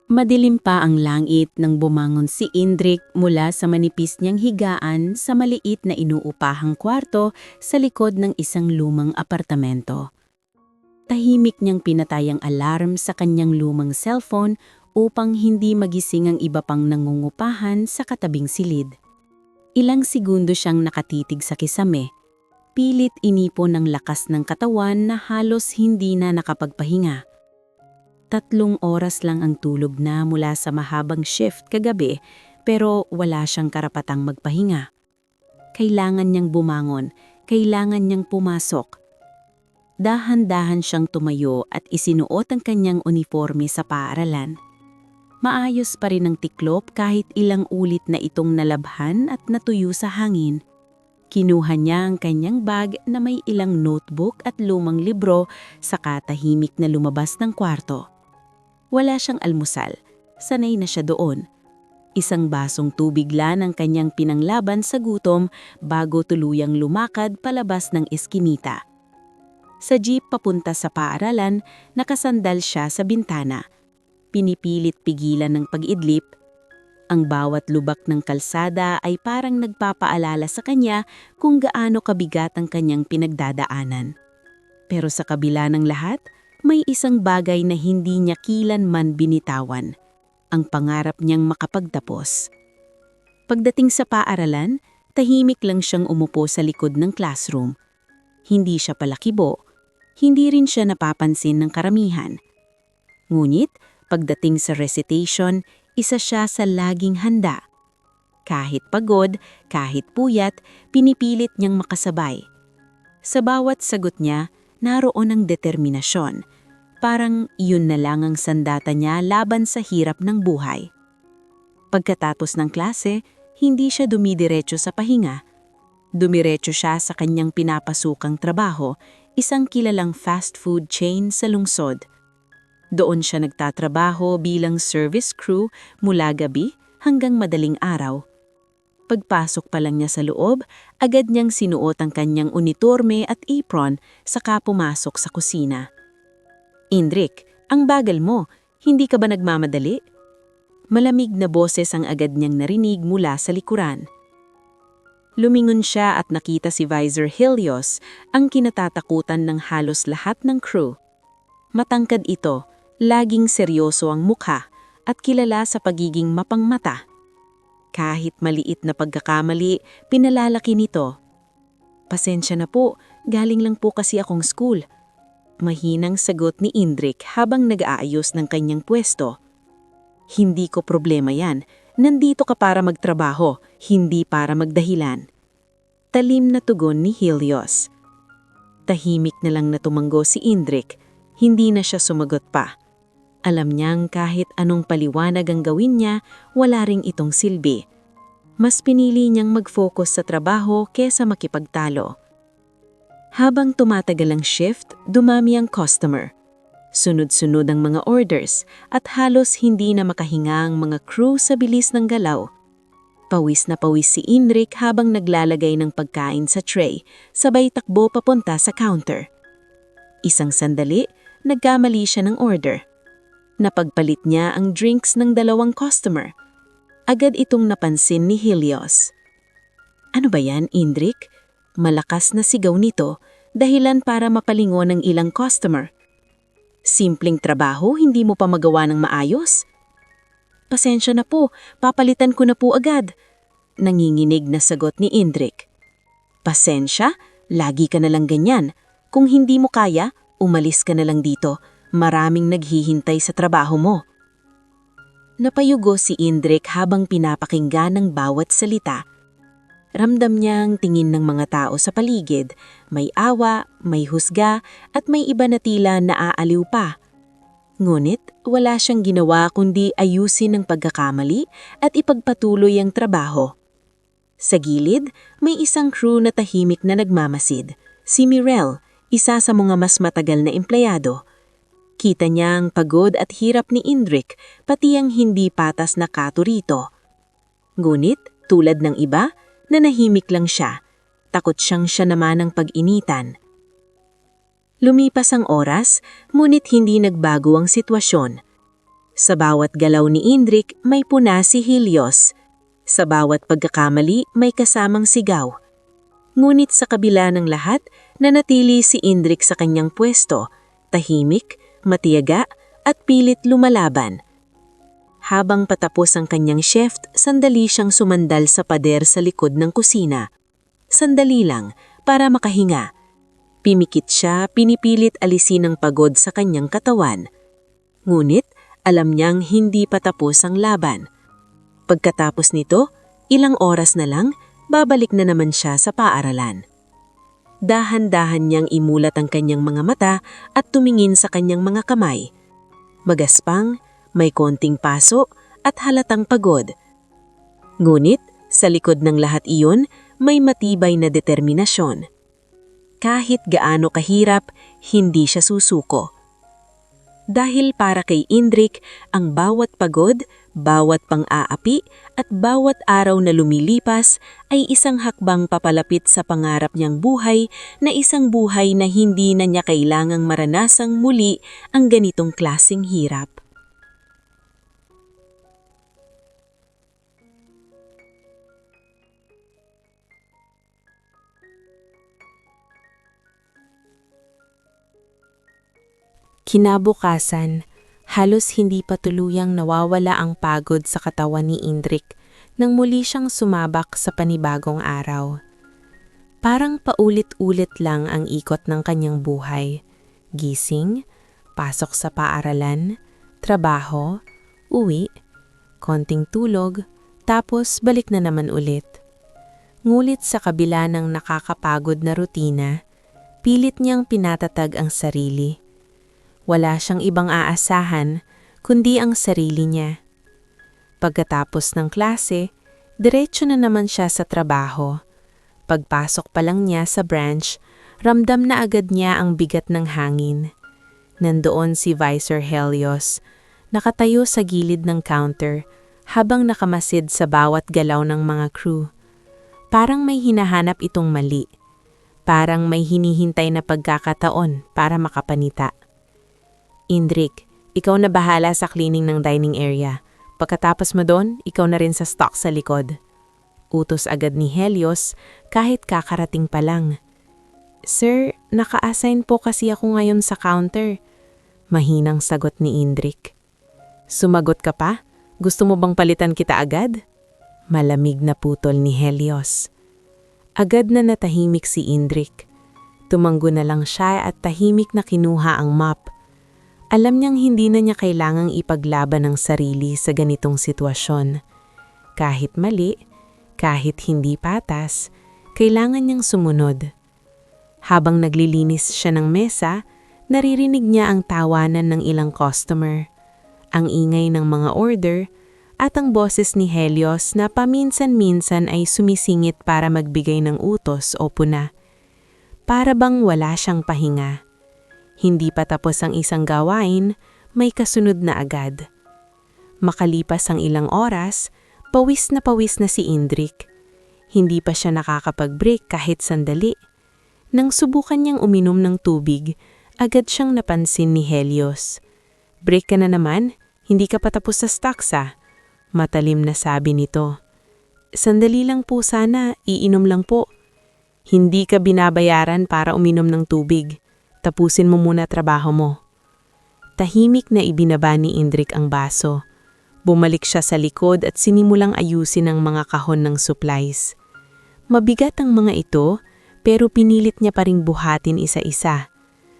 Madilim pa ang langit nang bumangon si Indrik mula sa manipis niyang higaan sa maliit na inuupahang kwarto sa likod ng isang lumang apartamento. Tahimik niyang pinatay ang alarm sa kanyang lumang cellphone upang hindi magising ang iba pang nangungupahan sa katabing silid. Ilang segundo siyang nakatitig sa kisame. Pilit inipon ng lakas ng katawan na halos hindi na nakapagpahinga. 3 oras lang ang tulog na mula sa mahabang shift kagabi pero wala siyang karapatang magpahinga. Kailangan niyang bumangon, kailangan niyang pumasok. Dahan-dahan siyang tumayo at isinuot ang kanyang uniforme sa paaralan. Maayos pa rin ang tiklop kahit ilang ulit na itong nalabhan at natuyo sa hangin. Kinuha niya ang kanyang bag na may ilang notebook at lumang libro saka tahimik na lumabas ng kwarto. Wala siyang almusal, sanay na siya doon. Isang basong tubig lang ang kanyang pinanglaban sa gutom bago tuluyang lumakad palabas ng eskinita. Sa jeep papunta sa paaralan, nakasandal siya sa bintana. Pinipilit pigilan ng pag-idlip. Ang bawat lubak ng kalsada ay parang nagpapaalala sa kanya kung gaano kabigat ang kanyang pinagdadaanan. Pero sa kabila ng lahat, may isang bagay na hindi niya kilanman binitawan, ang pangarap niyang makapagtapos. Pagdating sa paaralan, tahimik lang siyang umupo sa likod ng classroom. Hindi siya palakibo, hindi rin siya napapansin ng karamihan. Ngunit, pagdating sa recitation, isa siya sa laging handa. Kahit pagod, kahit puyat, pinipilit niyang makasabay. Sa bawat sagot niya, naroon ang determinasyon. Parang yun na lang ang sandata niya laban sa hirap ng buhay. Pagkatapos ng klase, hindi siya dumidiretso sa pahinga. Dumiretso siya sa kanyang pinapasukang trabaho, isang kilalang fast food chain sa lungsod. Doon siya nagtatrabaho bilang service crew mula gabi hanggang madaling araw. Pagpasok pa lang niya sa loob, agad niyang sinuot ang kanyang uniforme at apron saka pumasok sa kusina. "Indrik, ang bagal mo. Hindi ka ba nagmamadali?" Malamig na boses ang agad niyang narinig mula sa likuran. Lumingon siya at nakita si Visor Helios, ang kinatatakutan ng halos lahat ng crew. Matangkad ito, laging seryoso ang mukha at kilala sa pagiging mapangmata. Kahit maliit na pagkakamali, pinalalaki nito. "Pasensya na po, galing lang po kasi akong school." Mahinang sagot ni Indrik habang nag-aayos ng kanyang pwesto. "Hindi ko problema yan. Nandito ka para magtrabaho, hindi para magdahilan." Talim na tugon ni Helios. Tahimik na lang na tumanggo si Indrik. Hindi na siya sumagot pa. Alam niyang kahit anong paliwanag ang gawin niya, wala ring itong silbi. Mas pinili niyang mag-focus sa trabaho kesa makipagtalo. Habang tumatagal ang shift, dumami ang customer. Sunod-sunod ang mga orders at halos hindi na makahinga ang mga crew sa bilis ng galaw. Pawis na pawis si Indrik habang naglalagay ng pagkain sa tray, sabay takbo papunta sa counter. Isang sandali, nagkamali siya ng order. Napagpalit niya ang drinks ng 2 customer. Agad itong napansin ni Helios. "Ano ba yan, Indrik?" Malakas na sigaw nito, dahilan para mapalingon ng ilang customer. "Simpleng trabaho, hindi mo pa magawa ng maayos?" "Pasensya na po, papalitan ko na po agad." Nanginginig na sagot ni Indrik. "Pasensya? Lagi ka na lang ganyan. Kung hindi mo kaya, umalis ka na lang dito. Maraming naghihintay sa trabaho mo." Napayugo si Indrik habang pinapakinggan ng bawat salita. Ramdam niya ang tingin ng mga tao sa paligid. May awa, may husga, at may iba na tila naaaliw pa. Ngunit wala siyang ginawa kundi ayusin ang pagkakamali at ipagpatuloy ang trabaho. Sa gilid, may isang crew na tahimik na nagmamasid. Si Mirel, isa sa mga mas matagal na empleyado. Kita niya ang pagod at hirap ni Indrik, pati ang hindi patas na kato rito. Ngunit, tulad ng iba, nanahimik lang siya. Takot siya naman ang pag-initan. Lumipas ang oras, ngunit hindi nagbago ang sitwasyon. Sa bawat galaw ni Indrik may puna si Helios. Sa bawat pagkakamali may kasamang sigaw. Ngunit sa kabila ng lahat, nanatili si Indrik sa kanyang pwesto, tahimik, matiyaga at pilit lumalaban. Habang patapos ang kanyang shift, sandali siyang sumandal sa pader sa likod ng kusina. Sandali lang, para makahinga. Pimikit siya, pinipilit alisin ang pagod sa kanyang katawan. Ngunit, alam niyang hindi pa tapos ang laban. Pagkatapos nito, ilang oras na lang, babalik na naman siya sa paaralan. Dahan-dahan niyang imulat ang kanyang mga mata at tumingin sa kanyang mga kamay. Magaspang, may konting paso at halatang pagod. Ngunit, sa likod ng lahat iyon, may matibay na determinasyon. Kahit gaano kahirap, hindi siya susuko. Dahil para kay Indrik, ang bawat pagod, bawat pang-aapi at bawat araw na lumilipas ay isang hakbang papalapit sa pangarap niyang buhay na isang buhay na hindi na niya kailangang maranasang muli ang ganitong klaseng hirap. Kinabukasan, halos hindi pa tuluyang nawawala ang pagod sa katawan ni Indrik nang muli siyang sumabak sa panibagong araw. Parang paulit-ulit lang ang ikot ng kanyang buhay. Gising, pasok sa paaralan, trabaho, uwi, konting tulog, tapos balik na naman ulit. Ngulit sa kabila ng nakakapagod na rutina, pilit niyang pinatatag ang sarili. Wala siyang ibang aasahan kundi ang sarili niya. Pagkatapos ng klase, diretso na naman siya sa trabaho. Pagpasok pa lang niya sa branch, ramdam na agad niya ang bigat ng hangin. Nandoon si Vice Helios, nakatayo sa gilid ng counter habang nakamasid sa bawat galaw ng mga crew. Parang may hinahanap itong mali. Parang may hinihintay na pagkakataon para makapanita. Indrik, ikaw na bahala sa cleaning ng dining area. Pagkatapos mo doon, ikaw na rin sa stock sa likod. Utos agad ni Helios kahit kakarating pa lang. Sir, naka-assign po kasi ako ngayon sa counter. Mahinang sagot ni Indrik. Sumagot ka pa? Gusto mo bang palitan kita agad? Malamig na putol ni Helios. Agad na natahimik si Indrik. Tumanggo na lang siya at tahimik na kinuha ang mop. Alam niyang hindi na niya kailangang ipaglaban ang sarili sa ganitong sitwasyon. Kahit mali, kahit hindi patas, kailangan niyang sumunod. Habang naglilinis siya ng mesa, naririnig niya ang tawanan ng ilang customer, ang ingay ng mga order, at ang boses ni Helios na paminsan-minsan ay sumisingit para magbigay ng utos o puna. Para bang wala siyang pahinga. Hindi pa tapos ang isang gawain, may kasunod na agad. Makalipas ang ilang oras, pawis na si Indrik. Hindi pa siya nakakapag-break kahit sandali. Nang subukan niyang uminom ng tubig, agad siyang napansin ni Helios. Break ka na naman, hindi ka pa tapos sa stocks ah. Matalim na sabi nito. Sandali lang po sana, iinom lang po. Hindi ka binabayaran para uminom ng tubig. Tapusin mo muna trabaho mo. Tahimik na ibinaba ni Indrik ang baso. Bumalik siya sa likod at sinimulang ayusin ang mga kahon ng supplies. Mabigat ang mga ito, pero pinilit niya pa ring buhatin isa-isa.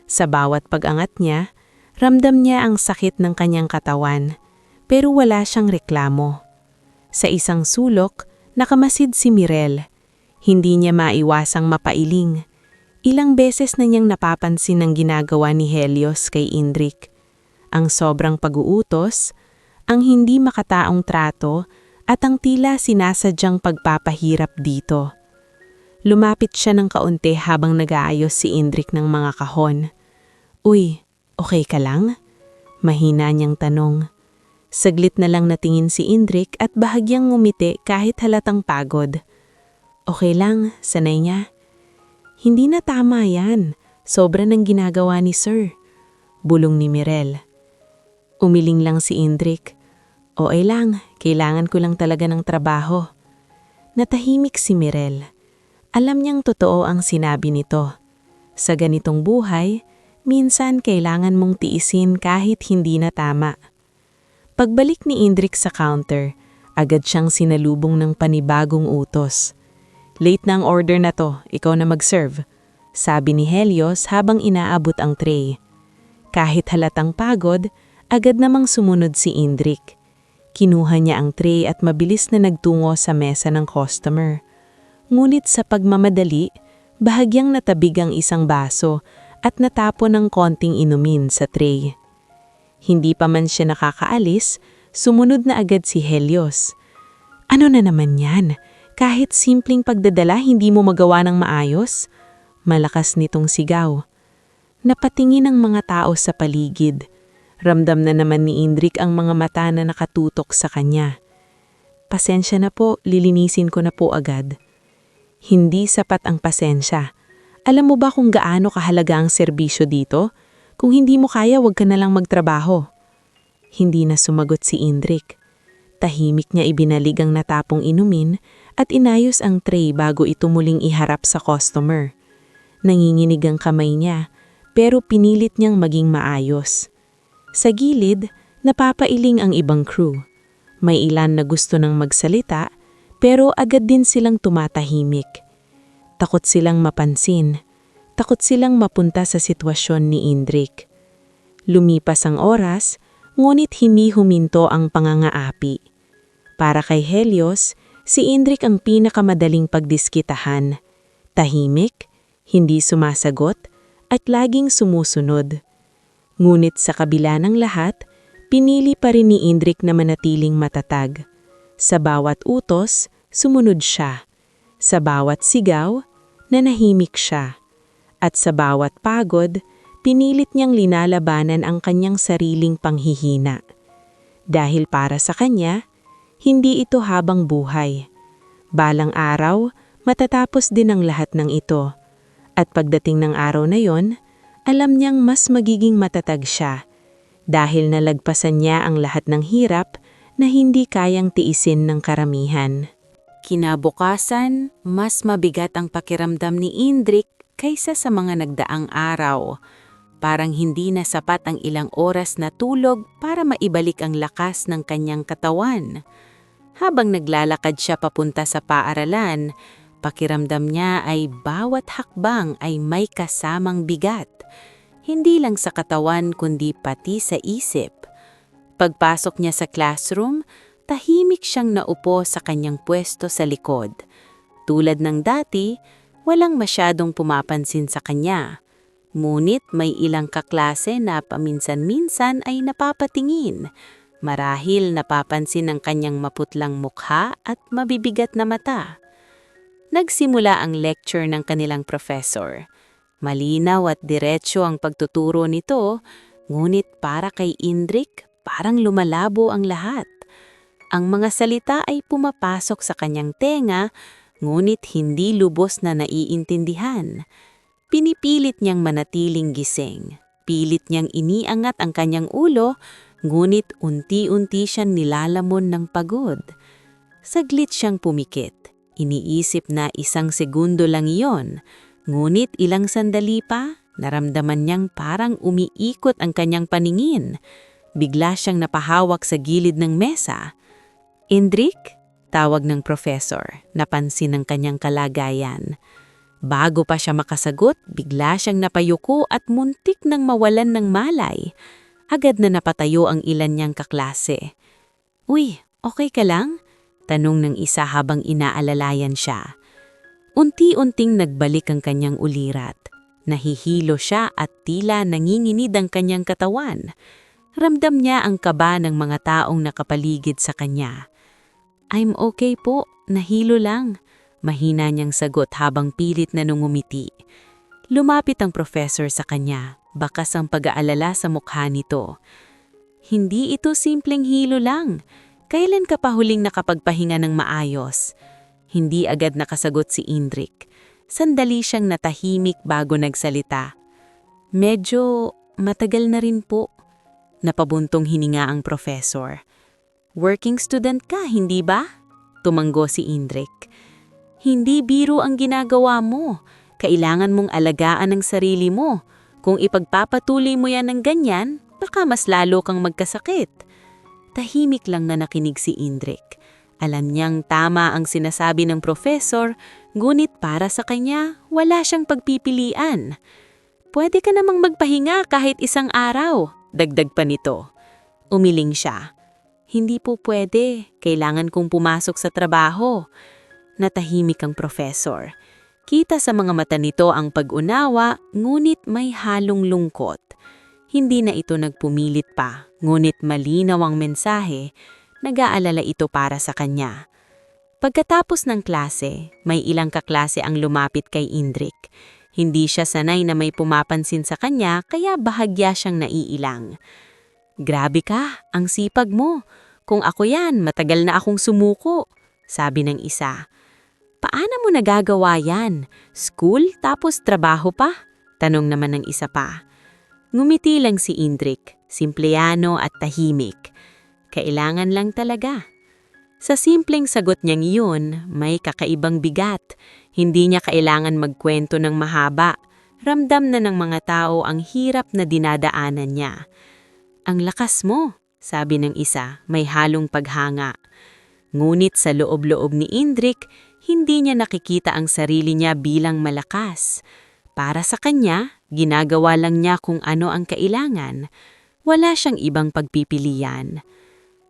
Sa bawat pag-angat niya, ramdam niya ang sakit ng kanyang katawan, pero wala siyang reklamo. Sa isang sulok, nakamasid si Mirel. Hindi niya maiwasang mapailing. Ilang beses na niyang napapansin ang ginagawa ni Helios kay Indrik. Ang sobrang pag-uutos, ang hindi makataong trato, at ang tila sinasadyang pagpapahirap dito. Lumapit siya ng kaunti habang nag-aayos si Indrik ng mga kahon. Uy, okay ka lang? Mahina niyang tanong. Saglit na lang natingin si Indrik at bahagyang ngumiti kahit halatang pagod. Okay lang, sanay niya. Hindi na tama yan. Sobra ng ginagawa ni Sir. Bulong ni Mirel. Umiling lang si Indrik. Okay lang, kailangan ko lang talaga ng trabaho. Natahimik si Mirel. Alam niyang totoo ang sinabi nito. Sa ganitong buhay, minsan kailangan mong tiisin kahit hindi na tama. Pagbalik ni Indrik sa counter, agad siyang sinalubong ng panibagong utos. Late na ang order na to, ikaw na mag-serve, sabi ni Helios habang inaabot ang tray. Kahit halatang pagod, agad namang sumunod si Indrik. Kinuha niya ang tray at mabilis na nagtungo sa mesa ng customer. Ngunit sa pagmamadali, bahagyang natabig ang isang baso at natapon ng konting inumin sa tray. Hindi pa man siya nakakaalis, sumunod na agad si Helios. Ano na naman yan? Kahit simpleng pagdadala hindi mo magawa ng maayos? Malakas nitong sigaw. Napatingin ang mga tao sa paligid. Ramdam na naman ni Indrik ang mga mata na nakatutok sa kanya. Pasensya na po, lilinisin ko na po agad. Hindi sapat ang pasensya. Alam mo ba kung gaano kahalaga ang serbisyo dito? Kung hindi mo kaya, wag ka na lang magtrabaho. Hindi na sumagot si Indrik. Tahimik niya ibinalig ang natapong inumin at inayos ang tray bago ito muling iharap sa customer. Nanginginig ang kamay niya, pero pinilit niyang maging maayos. Sa gilid, napapailing ang ibang crew. May ilan na gusto nang magsalita, pero agad din silang tumatahimik. Takot silang mapansin. Takot silang mapunta sa sitwasyon ni Indrik. Lumipas ang oras, ngunit hindi huminto ang pangangaapi. Para kay Helios, si Indrik ang pinakamadaling pagdiskitahan. Tahimik, hindi sumasagot, at laging sumusunod. Ngunit sa kabila ng lahat, pinili pa rin ni Indrik na manatiling matatag. Sa bawat utos, sumunod siya. Sa bawat sigaw, nanahimik siya. At sa bawat pagod, pinilit niyang linalabanan ang kanyang sariling panghihina. Dahil para sa kanya, hindi ito habang buhay. Balang araw, matatapos din ang lahat ng ito. At pagdating ng araw na yon, alam niyang mas magiging matatag siya dahil nalagpasan niya ang lahat ng hirap na hindi kayang tiisin ng karamihan. Kinabukasan, mas mabigat ang pakiramdam ni Indrik kaysa sa mga nagdaang araw. Parang hindi na sapat ang ilang oras na tulog para maibalik ang lakas ng kanyang katawan. Habang naglalakad siya papunta sa paaralan, pakiramdam niya ay bawat hakbang ay may kasamang bigat. Hindi lang sa katawan kundi pati sa isip. Pagpasok niya sa classroom, tahimik siyang naupo sa kanyang pwesto sa likod. Tulad ng dati, walang masyadong pumapansin sa kanya. Ngunit may ilang kaklase na paminsan-minsan ay napapatingin. Marahil napapansin ang kanyang maputlang mukha at mabibigat na mata. Nagsimula ang lecture ng kanilang professor. Malinaw at diretso ang pagtuturo nito, ngunit para kay Indrik, parang lumalabo ang lahat. Ang mga salita ay pumapasok sa kanyang tenga, ngunit hindi lubos na naiintindihan. Pinipilit niyang manatiling gising. Pilit niyang iniangat ang kanyang ulo, ngunit unti-unti siyang nilalamon ng pagod. Saglit siyang pumikit. Iniisip na 1 segundo lang iyon. Ngunit ilang sandali pa, naramdaman niyang parang umiikot ang kanyang paningin. Bigla siyang napahawak sa gilid ng mesa. Indrik? Tawag ng professor, napansin ang kanyang kalagayan. Bago pa siya makasagot, bigla siyang napayuko at muntik nang mawalan ng malay. Agad na napatayo ang ilan niyang kaklase. Uy, okay ka lang? Tanong ng isa habang inaalalayan siya. Unti-unting nagbalik ang kanyang ulirat. Nahihilo siya at tila nanginginid ang kanyang katawan. Ramdam niya ang kaba ng mga taong nakapaligid sa kanya. I'm okay po, nahilo lang. Mahina niyang sagot habang pilit na nungumiti. Lumapit ang professor sa kanya, bakas ang pag-aalala sa mukha nito. Hindi ito simpleng hilo lang. Kailan ka pa huling nakapagpahinga ng maayos? Hindi agad nakasagot si Indrik. Sandali siyang natahimik bago nagsalita. Medyo matagal na rin po. Napabuntong hininga ang professor. Working student ka, hindi ba? Tumanggo si Indrik. Hindi biro ang ginagawa mo. Kailangan mong alagaan ang sarili mo. Kung ipagpapatuloy mo yan ng ganyan, baka mas lalo kang magkasakit. Tahimik lang na nakinig si Indrik. Alam niyang tama ang sinasabi ng professor, ngunit para sa kanya, wala siyang pagpipilian. Pwede ka namang magpahinga kahit isang araw, dagdag pa nito. Umiling siya. Hindi po pwede, kailangan kong pumasok sa trabaho. Natahimik ang professor. Kita sa mga mata nito ang pag-unawa, ngunit may halong lungkot. Hindi na ito nagpumilit pa, ngunit malinaw ang mensahe, nag-aalala ito para sa kanya. Pagkatapos ng klase, may ilang kaklase ang lumapit kay Indrik. Hindi siya sanay na may pumapansin sa kanya kaya bahagya siyang naiilang. Grabe ka, ang sipag mo. Kung ako yan, matagal na akong sumuko, sabi ng isa. Paano mo nagagawa yan? School tapos trabaho pa? Tanong naman ng isa pa. Ngumiti lang si Indrik, simpleyano at tahimik. Kailangan lang talaga. Sa simpleng sagot niyang iyon, may kakaibang bigat. Hindi niya kailangan magkwento ng mahaba. Ramdam na ng mga tao ang hirap na dinadaanan niya. Ang lakas mo, sabi ng isa, may halong paghanga. Ngunit sa loob-loob ni Indrik, hindi niya nakikita ang sarili niya bilang malakas. Para sa kanya, ginagawa lang niya kung ano ang kailangan. Wala siyang ibang pagpipilian.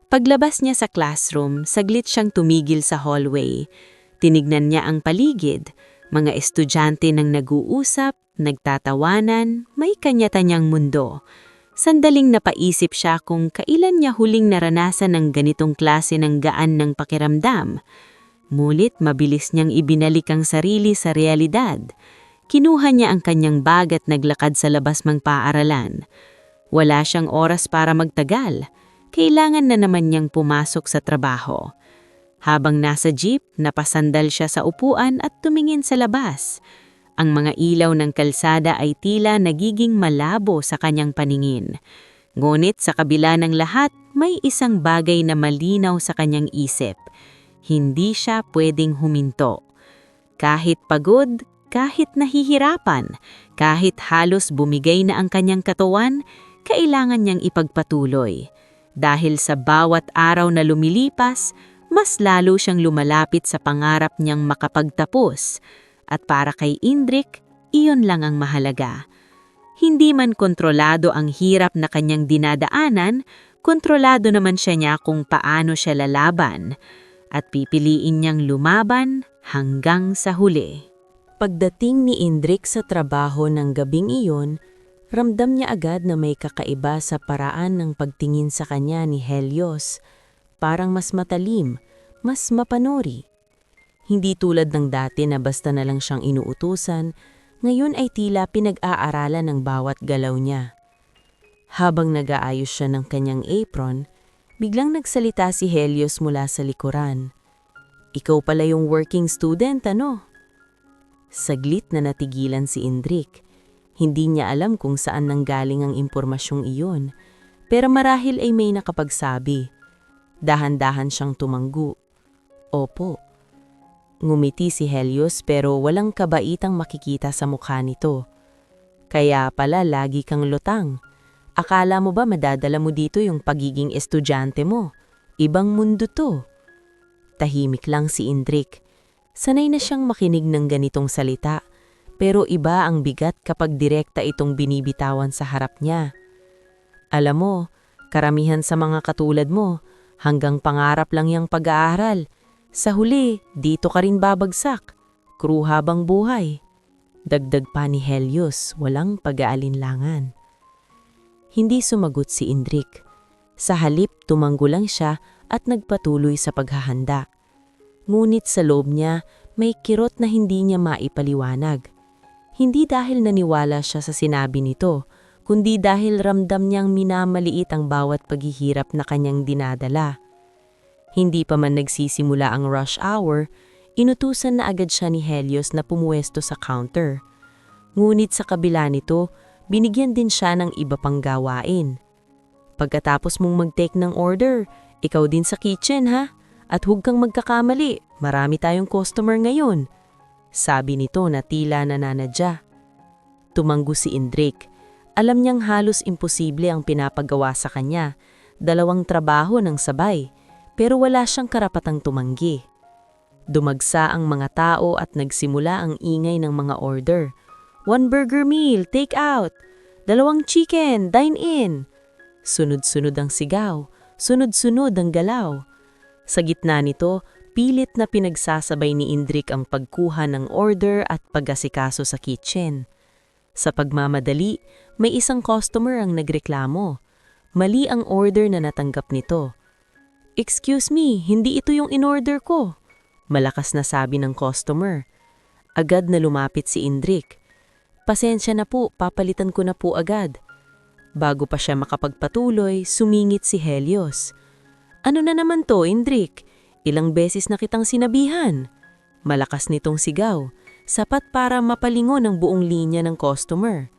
Paglabas niya sa classroom, saglit siyang tumigil sa hallway. Tinignan niya ang paligid, mga estudyante nang nag-uusap, nagtatawanan, may kanya-tanyang mundo. Sandaling napaisip siya kung kailan niya huling naranasan ng ganitong klase ng gaan ng pakiramdam. Mulit mabilis niyang ibinalik ang sarili sa realidad. Kinuha niya ang kanyang bag at naglakad sa labas ng paaralan. Wala siyang oras para magtagal. Kailangan na naman niyang pumasok sa trabaho. Habang nasa jeep, napasandal siya sa upuan at tumingin sa labas. Ang mga ilaw ng kalsada ay tila nagiging malabo sa kanyang paningin. Ngunit sa kabila ng lahat, may isang bagay na malinaw sa kanyang isip. Hindi siya pwedeng huminto. Kahit pagod, kahit nahihirapan, kahit halos bumigay na ang kanyang katawan, kailangan niyang ipagpatuloy. Dahil sa bawat araw na lumilipas, mas lalo siyang lumalapit sa pangarap niyang makapagtapos. At para kay Indrik, iyon lang ang mahalaga. Hindi man kontrolado ang hirap na kanyang dinadaanan, kontrolado naman niya kung paano siya lalaban. At pipiliin niyang lumaban hanggang sa huli. Pagdating ni Indrik sa trabaho ng gabing iyon, ramdam niya agad na may kakaiba sa paraan ng pagtingin sa kanya ni Helios. Parang mas matalim, mas mapanuri. Hindi tulad ng dati na basta na lang siyang inuutusan, ngayon ay tila pinag-aaralan ng bawat galaw niya. Habang nag-aayos siya ng kanyang apron, biglang nagsalita si Helios mula sa likuran. Ikaw pala yung working student, ano? Saglit na natigilan si Indrik. Hindi niya alam kung saan nanggaling ang impormasyong iyon, pero marahil ay may nakapagsabi. Dahan-dahan siyang tumanggo. Opo. Ngumiti si Helios pero walang kabaitang makikita sa mukha nito. Kaya pala lagi kang lutang. Akala mo ba madadala mo dito yung pagiging estudyante mo? Ibang mundo to. Tahimik lang si Indrik. Sanay na siyang makinig ng ganitong salita. Pero iba ang bigat kapag direkta itong binibitawan sa harap niya. Alam mo, karamihan sa mga katulad mo, hanggang pangarap lang yung pag-aaral. Sa huli, dito ka rin babagsak. Crew habang buhay. Dagdag pa ni Helios, walang pag-aalinlangan. Hindi sumagot si Indrik. Sa halip, tumanggo lang siya at nagpatuloy sa paghahanda. Ngunit sa loob niya, may kirot na hindi niya maipaliwanag. Hindi dahil naniwala siya sa sinabi nito, kundi dahil ramdam niyang minamaliit ang bawat paghihirap na kanyang dinadala. Hindi pa man nagsisimula ang rush hour, inutusan na agad siya ni Helios na pumuwesto sa counter. Ngunit sa kabila nito, binigyan din siya ng iba pang gawain. Pagkatapos mong mag-take ng order, ikaw din sa kitchen ha? At huwag kang magkakamali, marami tayong customer ngayon. Sabi nito na tila nananadya. Tumanggo si Indrik. Alam niyang halos imposible ang pinapagawa sa kanya. 2 trabaho ng sabay, pero wala siyang karapatang tumanggi. Dumagsa ang mga tao at nagsimula ang ingay ng mga order. 1 burger meal, take out. 2 chicken, dine in. Sunod-sunod ang sigaw, sunod-sunod ang galaw. Sa gitna nito, pilit na pinagsasabay ni Indrik ang pagkuha ng order at pag-asikaso sa kitchen. Sa pagmamadali, may isang customer ang nagreklamo. Mali ang order na natanggap nito. "Excuse me, hindi ito yung in-order ko," malakas na sabi ng customer. Agad na lumapit si Indrik. "Pasensya na po, papalitan ko na po agad." Bago pa siya makapagpatuloy, sumingit si Helios. "Ano na naman to, Indrik? Ilang beses na kitang sinabihan." Malakas nitong sigaw, sapat para mapalingon ang buong linya ng customer.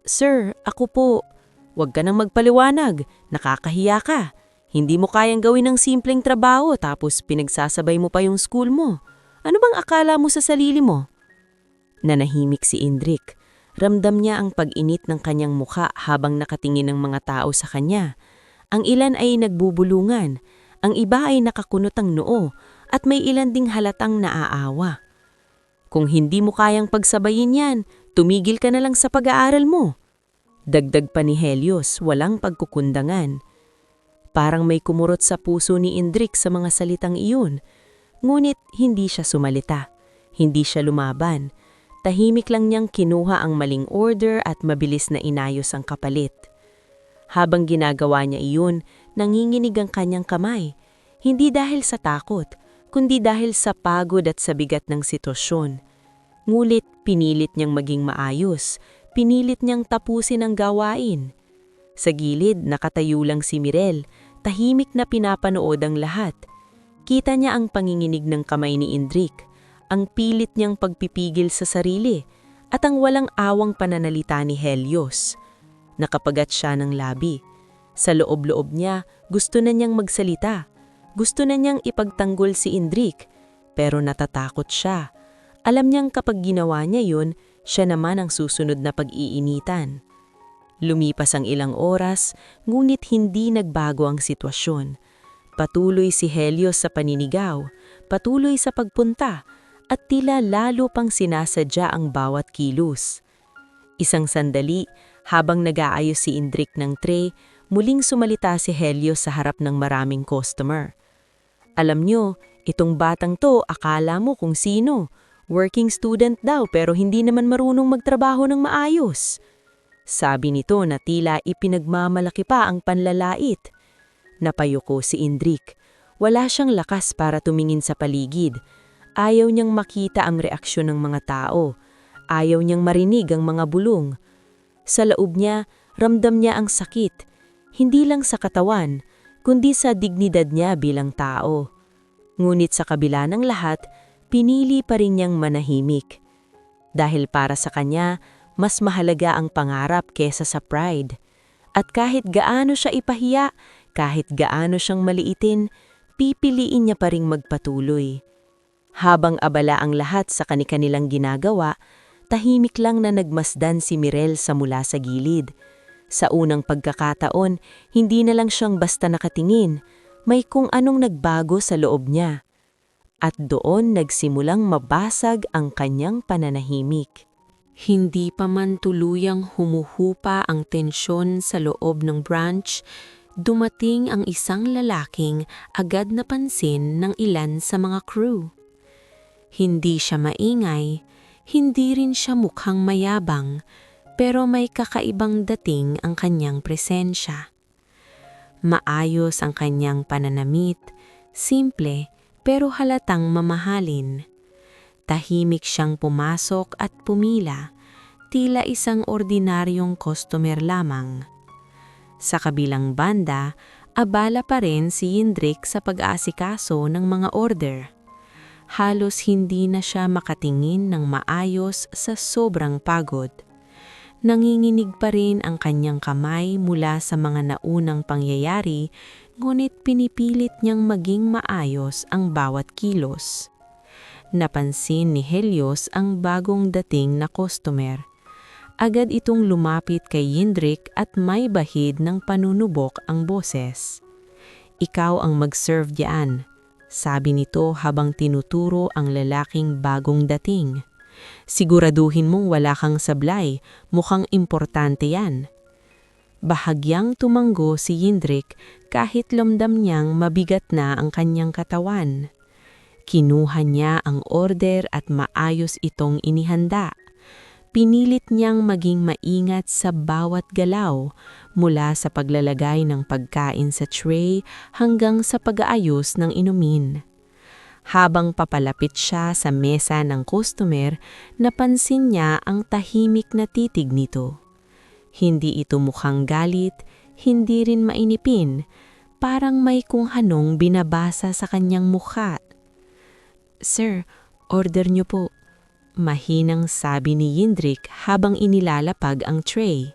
"Sir, ako po." "Huwag ka nang magpaliwanag, nakakahiya ka. Hindi mo kayang gawin ng simpleng trabaho tapos pinagsasabay mo pa yung school mo. Ano bang akala mo sa sarili mo?" Nanahimik si Indrik. Ramdam niya ang pag-init ng kanyang mukha habang nakatingin ng mga tao sa kanya. Ang ilan ay nagbubulungan, ang iba ay nakakunot ang noo, at may ilan ding halatang naaawa. "Kung hindi mo kayang pagsabayin yan, tumigil ka na lang sa pag-aaral mo." Dagdag pa ni Helios, walang pagkukundangan. Parang may kumurot sa puso ni Indrik sa mga salitang iyon. Ngunit hindi siya sumalita. Hindi siya lumaban. Tahimik lang niyang kinuha ang maling order at mabilis na inayos ang kapalit. Habang ginagawa niya iyon, nanginginig ang kanyang kamay. Hindi dahil sa takot, kundi dahil sa pagod at sa bigat ng sitwasyon. Ngulit pinilit niyang maging maayos, pinilit niyang tapusin ang gawain. Sa gilid, nakatayo lang si Mirel, tahimik na pinapanood ang lahat. Kita niya ang panginginig ng kamay ni Indrik, ang pilit niyang pagpipigil sa sarili, at ang walang awang pananalita ni Helios. Nakapagat siya ng labi. Sa loob-loob niya, gusto na niyang magsalita. Gusto na niyang ipagtanggol si Indrik, pero natatakot siya. Alam niyang kapag ginawa niya yun, siya naman ang susunod na pag-iinitan. Lumipas ang ilang oras, ngunit hindi nagbago ang sitwasyon. Patuloy si Helios sa paninigaw, patuloy sa pagpunta, at tila lalo pang sinasadya ang bawat kilos. Isang sandali, habang nag-aayos si Indrik ng tray, muling sumalita si Helios sa harap ng maraming customer. "Alam nyo, itong batang to akala mo kung sino. Working student daw pero hindi naman marunong magtrabaho ng maayos." Sabi nito na tila ipinagmamalaki pa ang panlalait. Napayuko si Indrik. Wala siyang lakas para tumingin sa paligid. Ayaw niyang makita ang reaksyon ng mga tao. Ayaw niyang marinig ang mga bulong. Sa loob niya, ramdam niya ang sakit. Hindi lang sa katawan, kundi sa dignidad niya bilang tao. Ngunit sa kabila ng lahat, pinili pa rin niyang manahimik. Dahil para sa kanya, mas mahalaga ang pangarap kesa sa pride. At kahit gaano siya ipahiya, kahit gaano siyang maliitin, pipiliin niya pa ring magpatuloy. Habang abala ang lahat sa kani-kanilang ginagawa, tahimik lang na nagmasdan si Mirel sa mula sa gilid. Sa unang pagkakataon, hindi na lang siyang basta nakatingin, may kung anong nagbago sa loob niya. At doon nagsimulang mabasag ang kanyang pananahimik. Hindi pa man tuluyang humuhupa ang tensyon sa loob ng branch, dumating ang isang lalaking agad napansin ng ilan sa mga crew. Hindi siya maingay, hindi rin siya mukhang mayabang, pero may kakaibang dating ang kanyang presensya. Maayos ang kanyang pananamit, simple pero halatang mamahalin. Tahimik siyang pumasok at pumila, tila isang ordinaryong customer lamang. Sa kabilang banda, abala pa rin si Indrik sa pag-aasikaso ng mga order. Halos hindi na siya makatingin ng maayos sa sobrang pagod. Nanginginig pa rin ang kanyang kamay mula sa mga naunang pangyayari, ngunit pinipilit niyang maging maayos ang bawat kilos. Napansin ni Helios ang bagong dating na customer. Agad itong lumapit kay Yindrik at may bahid ng panunubok ang boses. "Ikaw ang mag-serve diyan," sabi nito habang tinuturo ang lalaking bagong dating. "Siguraduhin mong wala kang sablay, mukhang importante yan." Bahagyang tumanggo si Yindrik kahit lamdam niyang mabigat na ang kanyang katawan. Kinuha niya ang order at maayos itong inihanda. Pinilit niyang maging maingat sa bawat galaw, mula sa paglalagay ng pagkain sa tray hanggang sa pag-aayos ng inumin. Habang papalapit siya sa mesa ng customer, napansin niya ang tahimik na titig nito. Hindi ito mukhang galit, hindi rin mainipin, parang may kung anong binabasa sa kanyang mukha. "Sir, order niyo po," mahinang sabi ni Yindrik habang inilalapag ang tray.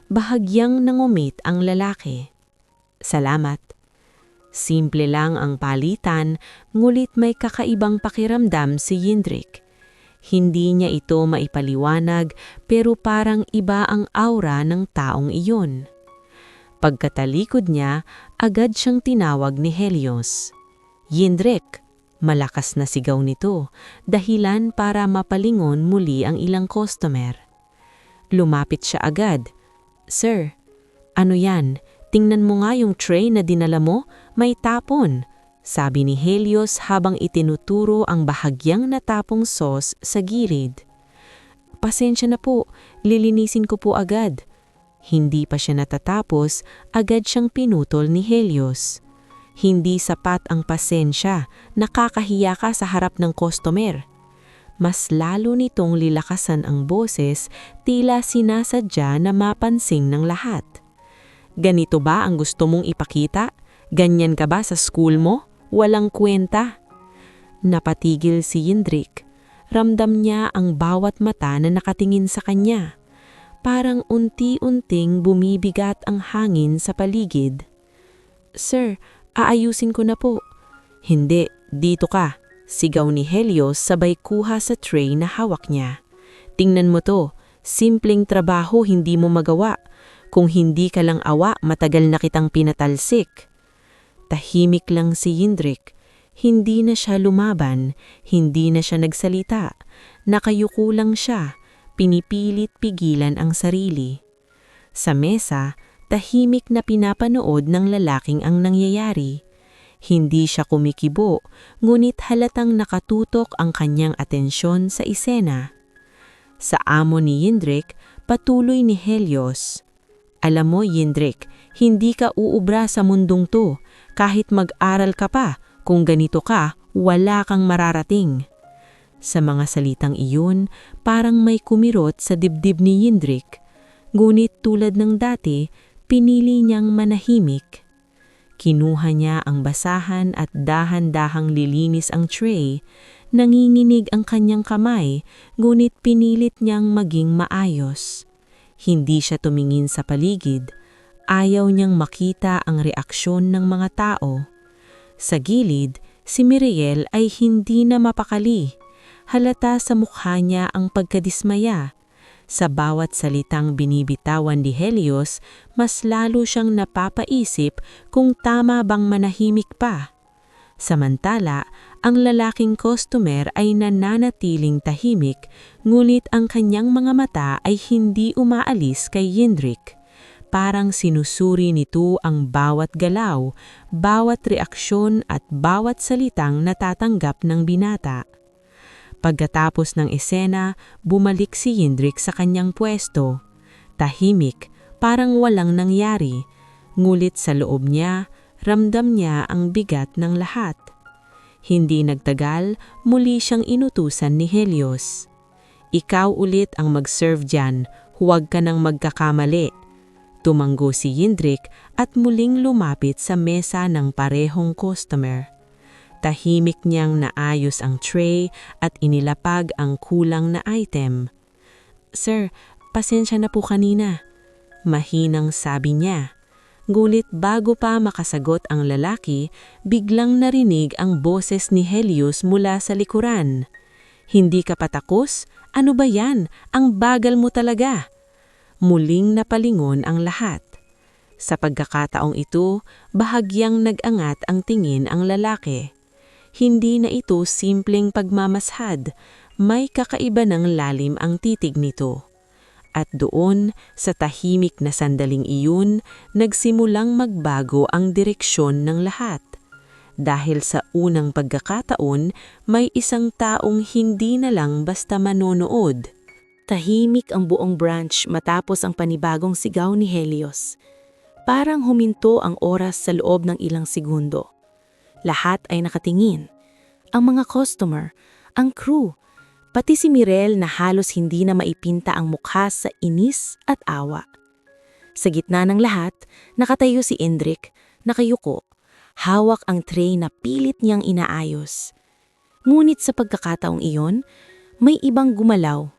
Bahagyang nangumit ang lalaki. "Salamat." Simple lang ang palitan, ngulit may kakaibang pakiramdam si Yindrik. Hindi niya ito maipaliwanag, pero parang iba ang aura ng taong iyon. Pagkatalikod niya, agad siyang tinawag ni Helios. "Yindrik!" Malakas na sigaw nito, dahilan para mapalingon muli ang ilang customer. Lumapit siya agad. "Sir, ano yan? Tingnan mo nga yung tray na dinala mo, may tapon," sabi ni Helios habang itinuturo ang bahagyang natapong sauce sa gilid. "Pasensya na po, lilinisin ko po agad." Hindi pa siya natatapos, agad siyang pinutol ni Helios. "Hindi sapat ang pasensya, nakakahiya ka sa harap ng customer." Mas lalo nitong lilakasan ang boses, tila sinasadya na mapansing ng lahat. "Ganito ba ang gusto mong ipakita? Ganyan ka ba sa school mo? Walang kwenta." Napatigil si Yindrik. Ramdam niya ang bawat mata na nakatingin sa kanya. Parang unti-unting bumibigat ang hangin sa paligid. "Sir, aayusin ko na po." "Hindi, dito ka," sigaw ni Helios sabay kuha sa tray na hawak niya. "Tingnan mo to, simpleng trabaho hindi mo magawa. Kung hindi ka lang awa, matagal na kitang pinatalsik." Tahimik lang si Yindrik. Hindi na siya lumaban, hindi na siya nagsalita. Nakayuko lang siya, pinipilit pigilan ang sarili. Sa mesa, tahimik na pinapanood ng lalaking ang nangyayari. Hindi siya kumikibo, ngunit halatang nakatutok ang kanyang atensyon sa eksena. Sa amo ni Yindrik, patuloy ni Helios. "Alam mo, Yindrik, hindi ka uubra sa mundong to. Kahit mag-aral ka pa, kung ganito ka, wala kang mararating." Sa mga salitang iyon, parang may kumirot sa dibdib ni Yindrik. Ngunit tulad ng dati, pinili niyang manahimik. Kinuha niya ang basahan at dahan-dahang lilinis ang tray. Nanginginig ang kanyang kamay, ngunit pinilit niyang maging maayos. Hindi siya tumingin sa paligid. Ayaw niyang makita ang reaksyon ng mga tao. Sa gilid, si Miriel ay hindi na mapakali. Halata sa mukha niya ang pagkadismaya. Sa bawat salitang binibitawan ni Helios, mas lalo siyang napapaisip kung tama bang manahimik pa. Samantala, ang lalaking customer ay nananatiling tahimik, ngunit ang kanyang mga mata ay hindi umaalis kay Yindrik. Parang sinusuri nito ang bawat galaw, bawat reaksyon at bawat salitang natatanggap ng binata. Pagkatapos ng esena, bumalik si Yindrik sa kanyang pwesto. Tahimik, parang walang nangyari. Ngulit sa loob niya, ramdam niya ang bigat ng lahat. Hindi nagtagal, muli siyang inutusan ni Helios. "Ikaw ulit ang mag-serve dyan, huwag ka nang magkakamali." Tumanggo si Yindrik at muling lumapit sa mesa ng parehong customer. Tahimik niyang naayos ang tray at inilapag ang kulang na item. "Sir, Pasensya na po kanina. Mahinang sabi niya. Ngulit bago pa makasagot ang lalaki, biglang narinig ang boses ni Helios mula sa likuran. Hindi ka patakos? Ano ba yan? Ang bagal mo talaga. Muling napalingon ang lahat. Sa pagkakataong ito, bahagyang nag-angat ang tingin ang lalaki. Hindi na ito simpleng pagmamashad, may kakaiba ng lalim ang titig nito. At doon, sa tahimik na sandaling iyon, nagsimulang magbago ang direksyon ng lahat. Dahil sa unang pagkakataon, may isang taong hindi na lang basta manonood. Tahimik ang buong branch matapos ang panibagong sigaw ni Helios. Parang huminto ang oras sa loob ng ilang segundo. Lahat ay nakatingin. Ang mga customer, ang crew, pati si Mirel na halos hindi na maipinta ang mukha sa inis at awa. Sa gitna ng lahat, nakatayo si Indrik, nakayuko, hawak ang tray na pilit niyang inaayos. Ngunit sa pagkakataong iyon, may ibang gumalaw.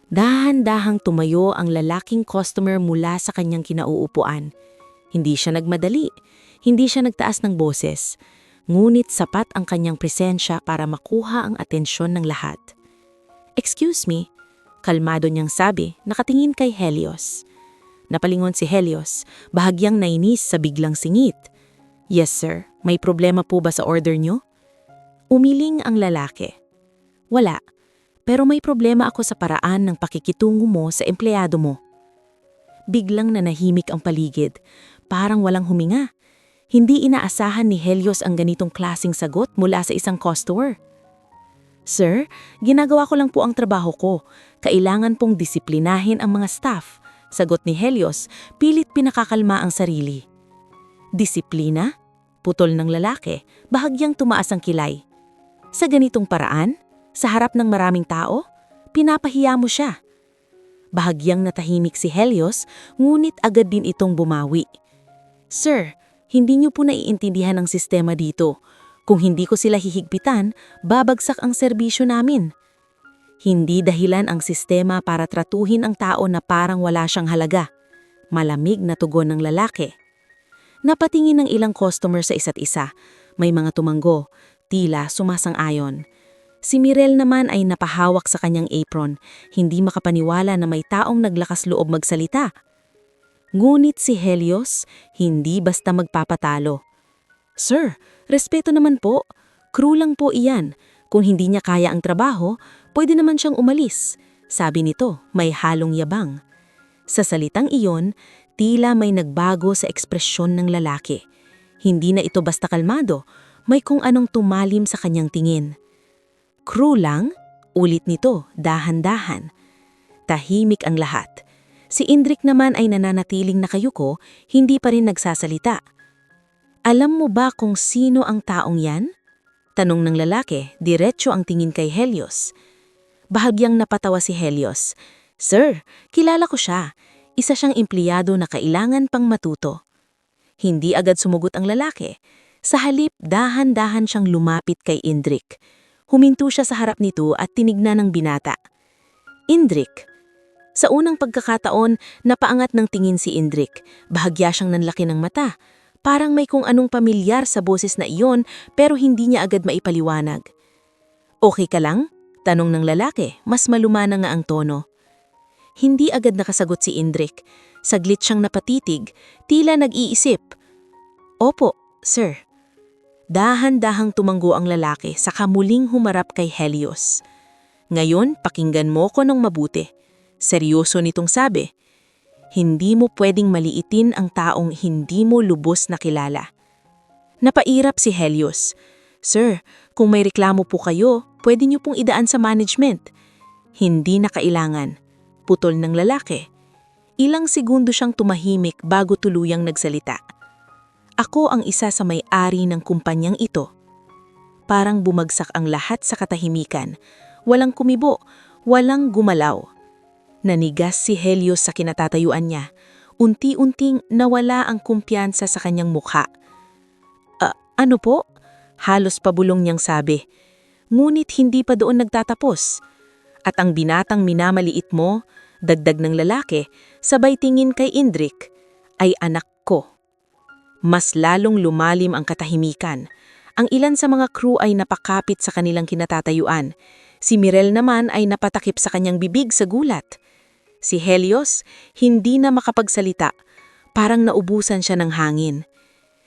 Dahan-dahang tumayo ang lalaking customer mula sa kanyang kinauupuan. Hindi siya nagmadali, hindi siya nagtaas ng boses, ngunit sapat ang kanyang presensya para makuha ang atensyon ng lahat. "Excuse me," kalmado niyang sabi, nakatingin kay Helios. Napalingon si Helios, bahagyang nainis sa biglang singit. "Yes sir, may problema po ba sa order niyo?" Umiling ang lalaki. "Wala, pero may problema ako sa paraan ng pakikitungo mo sa empleyado mo." Biglang nanahimik ang paligid, parang walang huminga. Hindi inaasahan ni Helios ang ganitong klaseng sagot mula sa isang customer. "Sir, ginagawa ko lang po ang trabaho ko. Kailangan pong disiplinahin ang mga staff," sagot ni Helios, pilit pinakakalma ang sarili. "Disiplina?" Putol ng lalaki, bahagyang tumaas ang kilay. "Sa ganitong paraan? Sa harap ng maraming tao? Pinapahiya mo siya." Bahagyang natahimik si Helios, ngunit agad din itong bumawi. "Sir, hindi niyo po naiintindihan ang sistema dito. Kung hindi ko sila hihigpitan, babagsak ang serbisyo namin." Hindi dahilan ang sistema para tratuhin ang tao na parang wala siyang halaga. Malamig na tugon ng lalaki. Napatingin ng ilang customer sa isa't isa. May mga tumanggo, tila sumasang-ayon. Si Mirel naman ay napahawak sa kanyang apron, hindi makapaniwala na may taong naglakas loob magsalita. Ngunit si Helios, hindi basta magpapatalo. "Sir, respeto naman po. Crew lang po iyan. Kung hindi niya kaya ang trabaho, pwede naman siyang umalis," sabi nito, may halong yabang. Sa salitang iyon, tila may nagbago sa ekspresyon ng lalaki. Hindi na ito basta kalmado, may kung anong tumalim sa kanyang tingin. "Crew lang?" Ulit nito, dahan-dahan. Tahimik ang lahat. Si Indrik naman ay nananatiling nakayuko, hindi pa rin nagsasalita. "Alam mo ba kung sino ang taong yan?" Tanong ng lalaki, diretso ang tingin kay Helios. Bahagyang napatawa si Helios. "Sir, kilala ko siya. Isa siyang empleyado na kailangan pang matuto." Hindi agad sumugot ang lalaki. Sa halip, dahan-dahan siyang lumapit kay Indrik. Huminto siya sa harap nito at tinignan ng binata. "Indrik." Sa unang pagkakataon, napaangat ng tingin si Indrik. Bahagya siyang nanlaki ng mata. Parang may kung anong pamilyar sa boses na iyon, pero hindi niya agad maipaliwanag. "Okay ka lang?" Tanong ng lalaki, mas malumana nga ang tono. Hindi agad nakasagot si Indrik. Saglit siyang napatitig, tila nag-iisip. "Opo, sir." Dahan-dahang tumanggo ang lalaki, saka muling humarap kay Helios. "Ngayon, pakinggan mo ko ng mabuti." Seryoso nitong sabi. "Hindi mo pwedeng maliitin ang taong hindi mo lubos na kilala." Napairap si Helios. "Sir, kung may reklamo po kayo, pwede niyo pong idaan sa management." "Hindi na kailangan." Putol ng lalaki. Ilang segundo siyang tumahimik bago tuluyang nagsalita. "Ako ang isa sa may-ari ng kumpanyang ito." Parang bumagsak ang lahat sa katahimikan. Walang kumibo, walang gumalaw. Nanigas si Helios sa kinatatayuan niya. Unti-unting nawala ang kumpiyansa sa kanyang mukha. Ano po?" Halos pabulong niyang sabi. Ngunit hindi pa doon nagtatapos. "At ang binatang minamaliit mo, Dagdag ng lalaki, sabay tingin kay Indrik, ay anak ko. Mas lalong lumalim ang katahimikan. Ang ilan sa mga crew ay napakapit sa kanilang kinatatayuan. Si Mirel naman ay napatakip sa kanyang bibig sa gulat. Si Helios, hindi na makapagsalita. Parang naubusan siya ng hangin.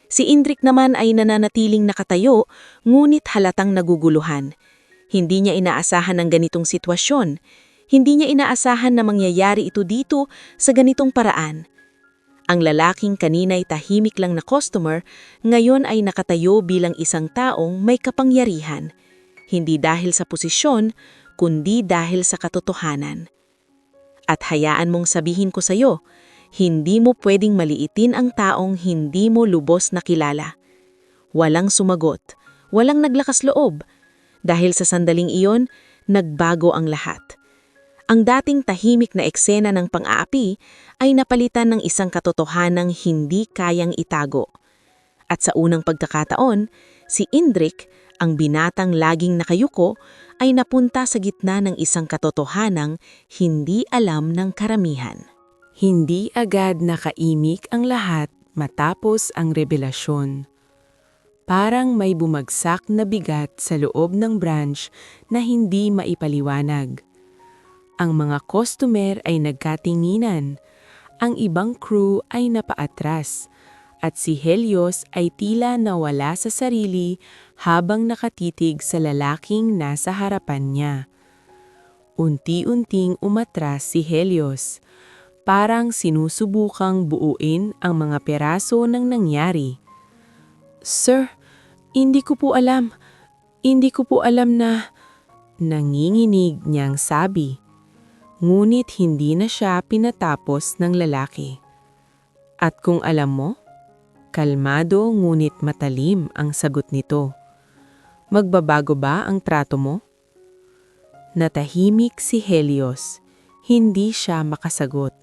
Si Indrik naman ay nananatiling nakatayo, ngunit halatang naguguluhan. Hindi niya inaasahan ang ganitong sitwasyon. Hindi niya inaasahan na mangyayari ito dito sa ganitong paraan. Ang lalaking kanina'y tahimik lang na customer, ngayon ay nakatayo bilang isang taong may kapangyarihan. Hindi dahil sa posisyon, kundi dahil sa katotohanan. At hayaan mong sabihin ko sa'yo, hindi mo pwedeng maliitin ang taong hindi mo lubos na kilala. Walang sumagot, walang naglakas loob. Dahil sa sandaling iyon, nagbago ang lahat. Ang dating tahimik na eksena ng pang-aapi ay napalitan ng isang katotohanang hindi kayang itago. At sa unang pagkakataon, si Indrik, ang binatang laging nakayuko, ay napunta sa gitna ng isang katotohanang hindi alam ng karamihan. Hindi agad nakaimik ang lahat matapos ang revelasyon. Parang may bumagsak na bigat sa loob ng branch na hindi maipaliwanag. Ang mga customer ay nagkatinginan, ang ibang crew ay napaatras, at si Helios ay tila nawala sa sarili habang nakatitig sa lalaking nasa harapan niya. Unti-unting umatras si Helios, parang sinusubukang buuin ang mga peraso ng nangyari. "Sir, hindi ko po alam. Hindi ko po alam na..." Nanginginig niyang sabi. Ngunit hindi na siya pinatapos ng lalaki. "At kung alam mo?" Kalmado ngunit matalim ang sagot nito. "Magbabago ba ang trato mo?" Natahimik si Helios. Hindi siya makasagot.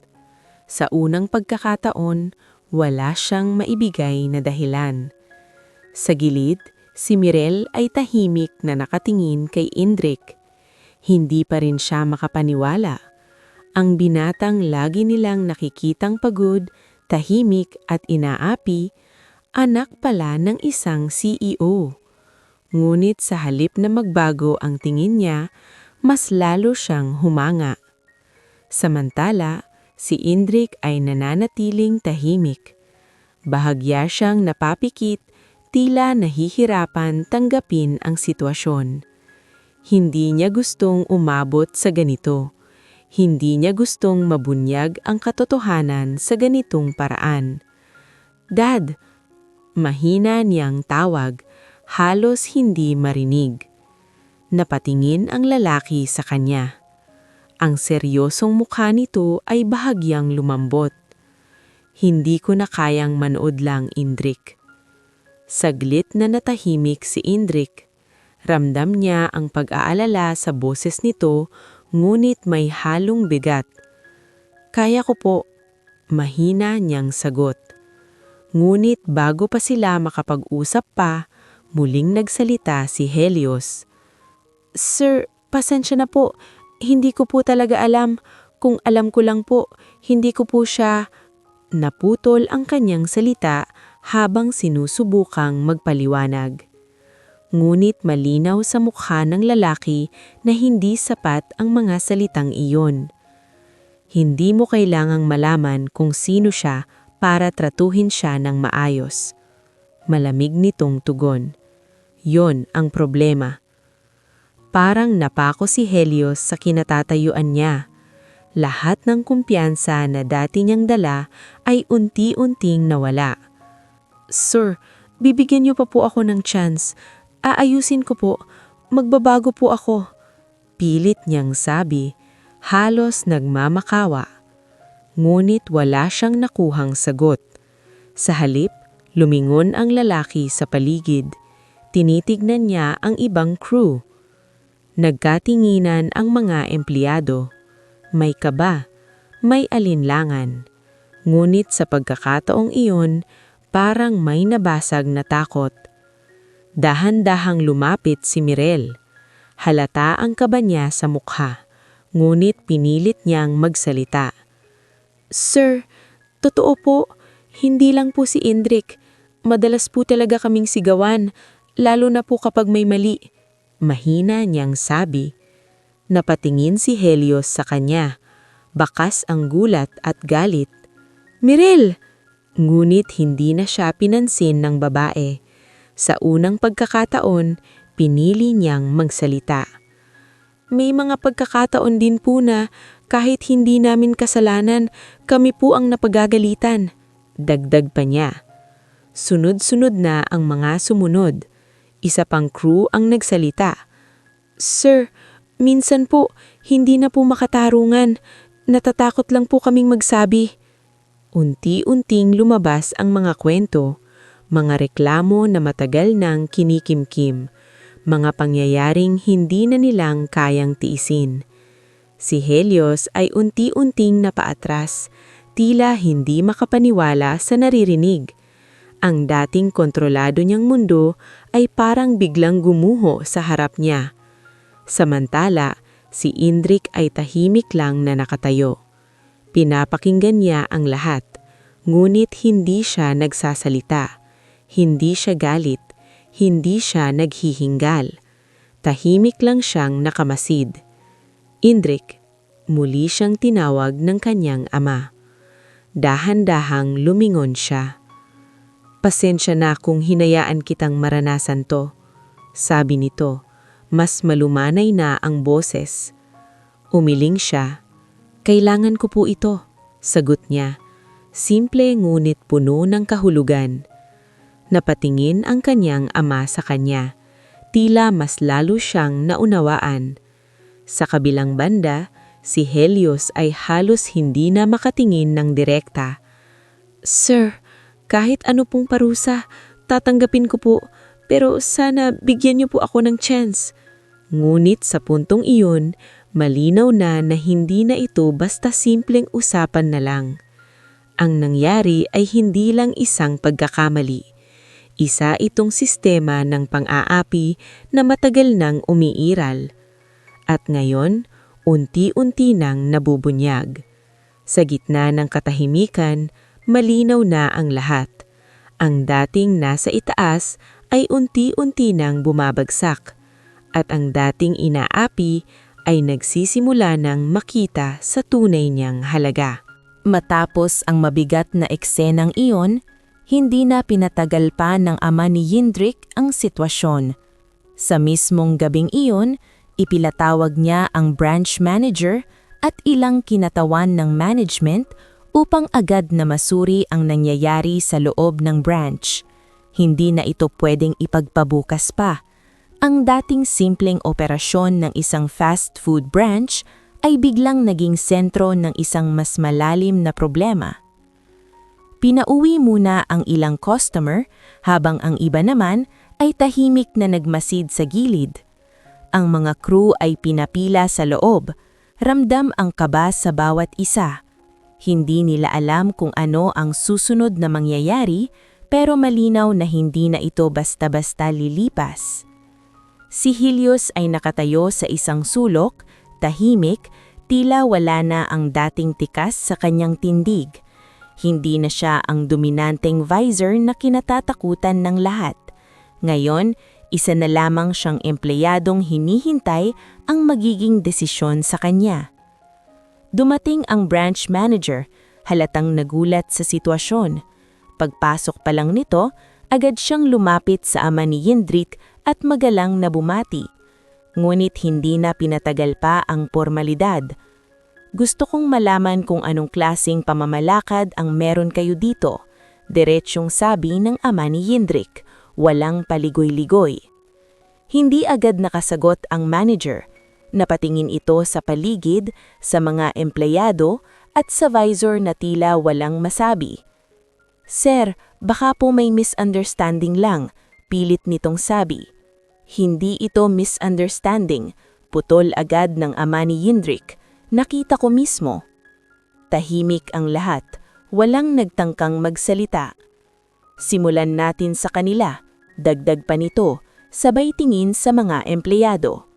Sa unang pagkakataon, wala siyang maibigay na dahilan. Sa gilid, si Mirel ay tahimik na nakatingin kay Indrik. Hindi pa rin siya makapaniwala. Ang binatang lagi nilang nakikitang pagod, tahimik at inaapi, anak pala ng isang CEO. Ngunit sa halip na magbago ang tingin niya, mas lalo siyang humanga. Samantala, si Indrik ay nananatiling tahimik. Bahagya siyang napapikit, tila nahihirapan tanggapin ang sitwasyon. Hindi niya gustong umabot sa ganito. Hindi niya gustong mabunyag ang katotohanan sa ganitong paraan. "Dad!" Mahina niyang tawag, halos hindi marinig. Napatingin ang lalaki sa kanya. Ang seryosong mukha nito ay bahagyang lumambot. "Hindi ko na kayang manood lang, Indrik." Saglit na natahimik si Indrik. Ramdam niya ang pag-aalala sa boses nito, ngunit may halong bigat. "Kaya ko po," mahina niyang sagot. Ngunit bago pa sila makapag-usap pa, muling nagsalita si Helios. "Sir, pasensya na po. Hindi ko po talaga alam. Kung alam ko lang po, hindi ko po siya..." Naputol ang kanyang salita habang sinusubukang magpaliwanag. Ngunit malinaw sa mukha ng lalaki na hindi sapat ang mga salitang iyon. Hindi mo kailangang malaman kung sino siya para tratuhin siya ng maayos. Malamig nitong tugon. Yon ang problema. Parang napako si Helios sa kinatatayuan niya. Lahat ng kumpiyansa na dati niyang dala ay unti-unting nawala. "Sir, bibigyan niyo pa po ako ng chance. Aayusin ko po. Magbabago po ako." Pilit niyang sabi, halos nagmamakawa. Ngunit wala siyang nakuhang sagot. Sa halip, lumingon ang lalaki sa paligid. Tinitignan niya ang ibang crew. Nagkatinginan ang mga empleyado. May kaba, may alinlangan. Ngunit sa pagkakataong iyon, parang may nabasag na takot. Dahan-dahang lumapit si Mirel. Halata ang kaba niya sa mukha. Ngunit pinilit niyang magsalita. Sir, totoo po, hindi lang po si Indrik. Madalas po talaga kaming sigawan, lalo na po kapag may mali. Mahina niyang sabi. Napatingin si Helios sa kanya. Bakas ang gulat at galit. Mirel! Ngunit hindi na siya pinansin ng babae. Sa unang pagkakataon, pinili niyang magsalita. May mga pagkakataon din po na kahit hindi namin kasalanan, kami po ang napagagalitan. Dagdag pa niya. Sunod-sunod na ang mga sumunod. Isa pang crew ang nagsalita. Sir, minsan po, hindi na po makatarungan. Natatakot lang po kaming magsabi. Unti-unting lumabas ang mga kwento, mga reklamo na matagal nang kinikimkim, mga pangyayaring hindi na nilang kayang tiisin. Si Helios ay unti-unting napaatras, tila hindi makapaniwala sa naririnig. Ang dating kontrolado niyang mundo ay parang biglang gumuho sa harap niya. Samantala, si Indrik ay tahimik lang na nakatayo. Pinapakinggan niya ang lahat, ngunit hindi siya nagsasalita. Hindi siya galit, hindi siya naghihinggal. Tahimik lang siyang nakamasid. Indrik, muli siyang tinawag ng kanyang ama. Dahan-dahang lumingon siya. Pasensya na kung hinayaan kitang maranasan to, sabi nito. Mas malumanay na ang boses. Umiling siya. Kailangan ko po ito, sagot niya. Simple ngunit puno ng kahulugan. Napatingin ang kanyang ama sa kanya. Tila mas lalo siyang naunawaan. Sa kabilang banda, si Helios ay halos hindi na makatingin ng direkta. Sir, kahit ano pong parusa, tatanggapin ko po, pero sana bigyan niyo po ako ng chance. Ngunit sa puntong iyon, malinaw na hindi na ito basta simpleng usapan na lang. Ang nangyari ay hindi lang isang pagkakamali. Isa itong sistema ng pang-aapi na matagal nang umiiral. At ngayon, unti-unti nang nabubunyag. Sa gitna ng katahimikan, malinaw na ang lahat. Ang dating nasa itaas ay unti-unti nang bumabagsak. At ang dating inaapi ay nagsisimula ng makita sa tunay niyang halaga. Matapos ang mabigat na eksenang iyon, hindi na pinatagal pa ng ama ni Indrik ang sitwasyon. Sa mismong gabing iyon, ipilatawag niya ang branch manager at ilang kinatawan ng management upang agad na masuri ang nangyayari sa loob ng branch. Hindi na ito pwedeng ipagpabukas pa. Ang dating simpleng operasyon ng isang fast food branch ay biglang naging sentro ng isang mas malalim na problema. Pinauwi muna ang ilang customer habang ang iba naman ay tahimik na nagmasid sa gilid. Ang mga crew ay pinapila sa loob, ramdam ang kaba sa bawat isa. Hindi nila alam kung ano ang susunod na mangyayari pero malinaw na hindi na ito basta-basta lilipas. Si Helios ay nakatayo sa isang sulok, tahimik, tila wala na ang dating tikas sa kanyang tindig. Hindi na siya ang dominanteng visor na kinatatakutan ng lahat. Ngayon, isa na lamang siyang empleyadong hinihintay ang magiging desisyon sa kanya. Dumating ang branch manager, halatang nagulat sa sitwasyon. Pagpasok pa lang nito, agad siyang lumapit sa ama ni Indrik at magalang na bumati. Ngunit hindi na pinatagal pa ang formalidad. Gusto kong malaman kung anong klaseng pamamalakad ang meron kayo dito, diretsyong sabi ng ama ni Indrik, walang paligoy-ligoy. Hindi agad nakasagot ang manager. Napatingin ito sa paligid, sa mga empleyado at sa visor na tila walang masabi. Sir, baka po may misunderstanding lang, pilit nitong sabi. Hindi ito misunderstanding, putol agad ng ama ni Indrik. Nakita ko mismo. Tahimik ang lahat, walang nagtangkang magsalita. Simulan natin sa kanila, dagdag pa nito, sabay tingin sa mga empleyado.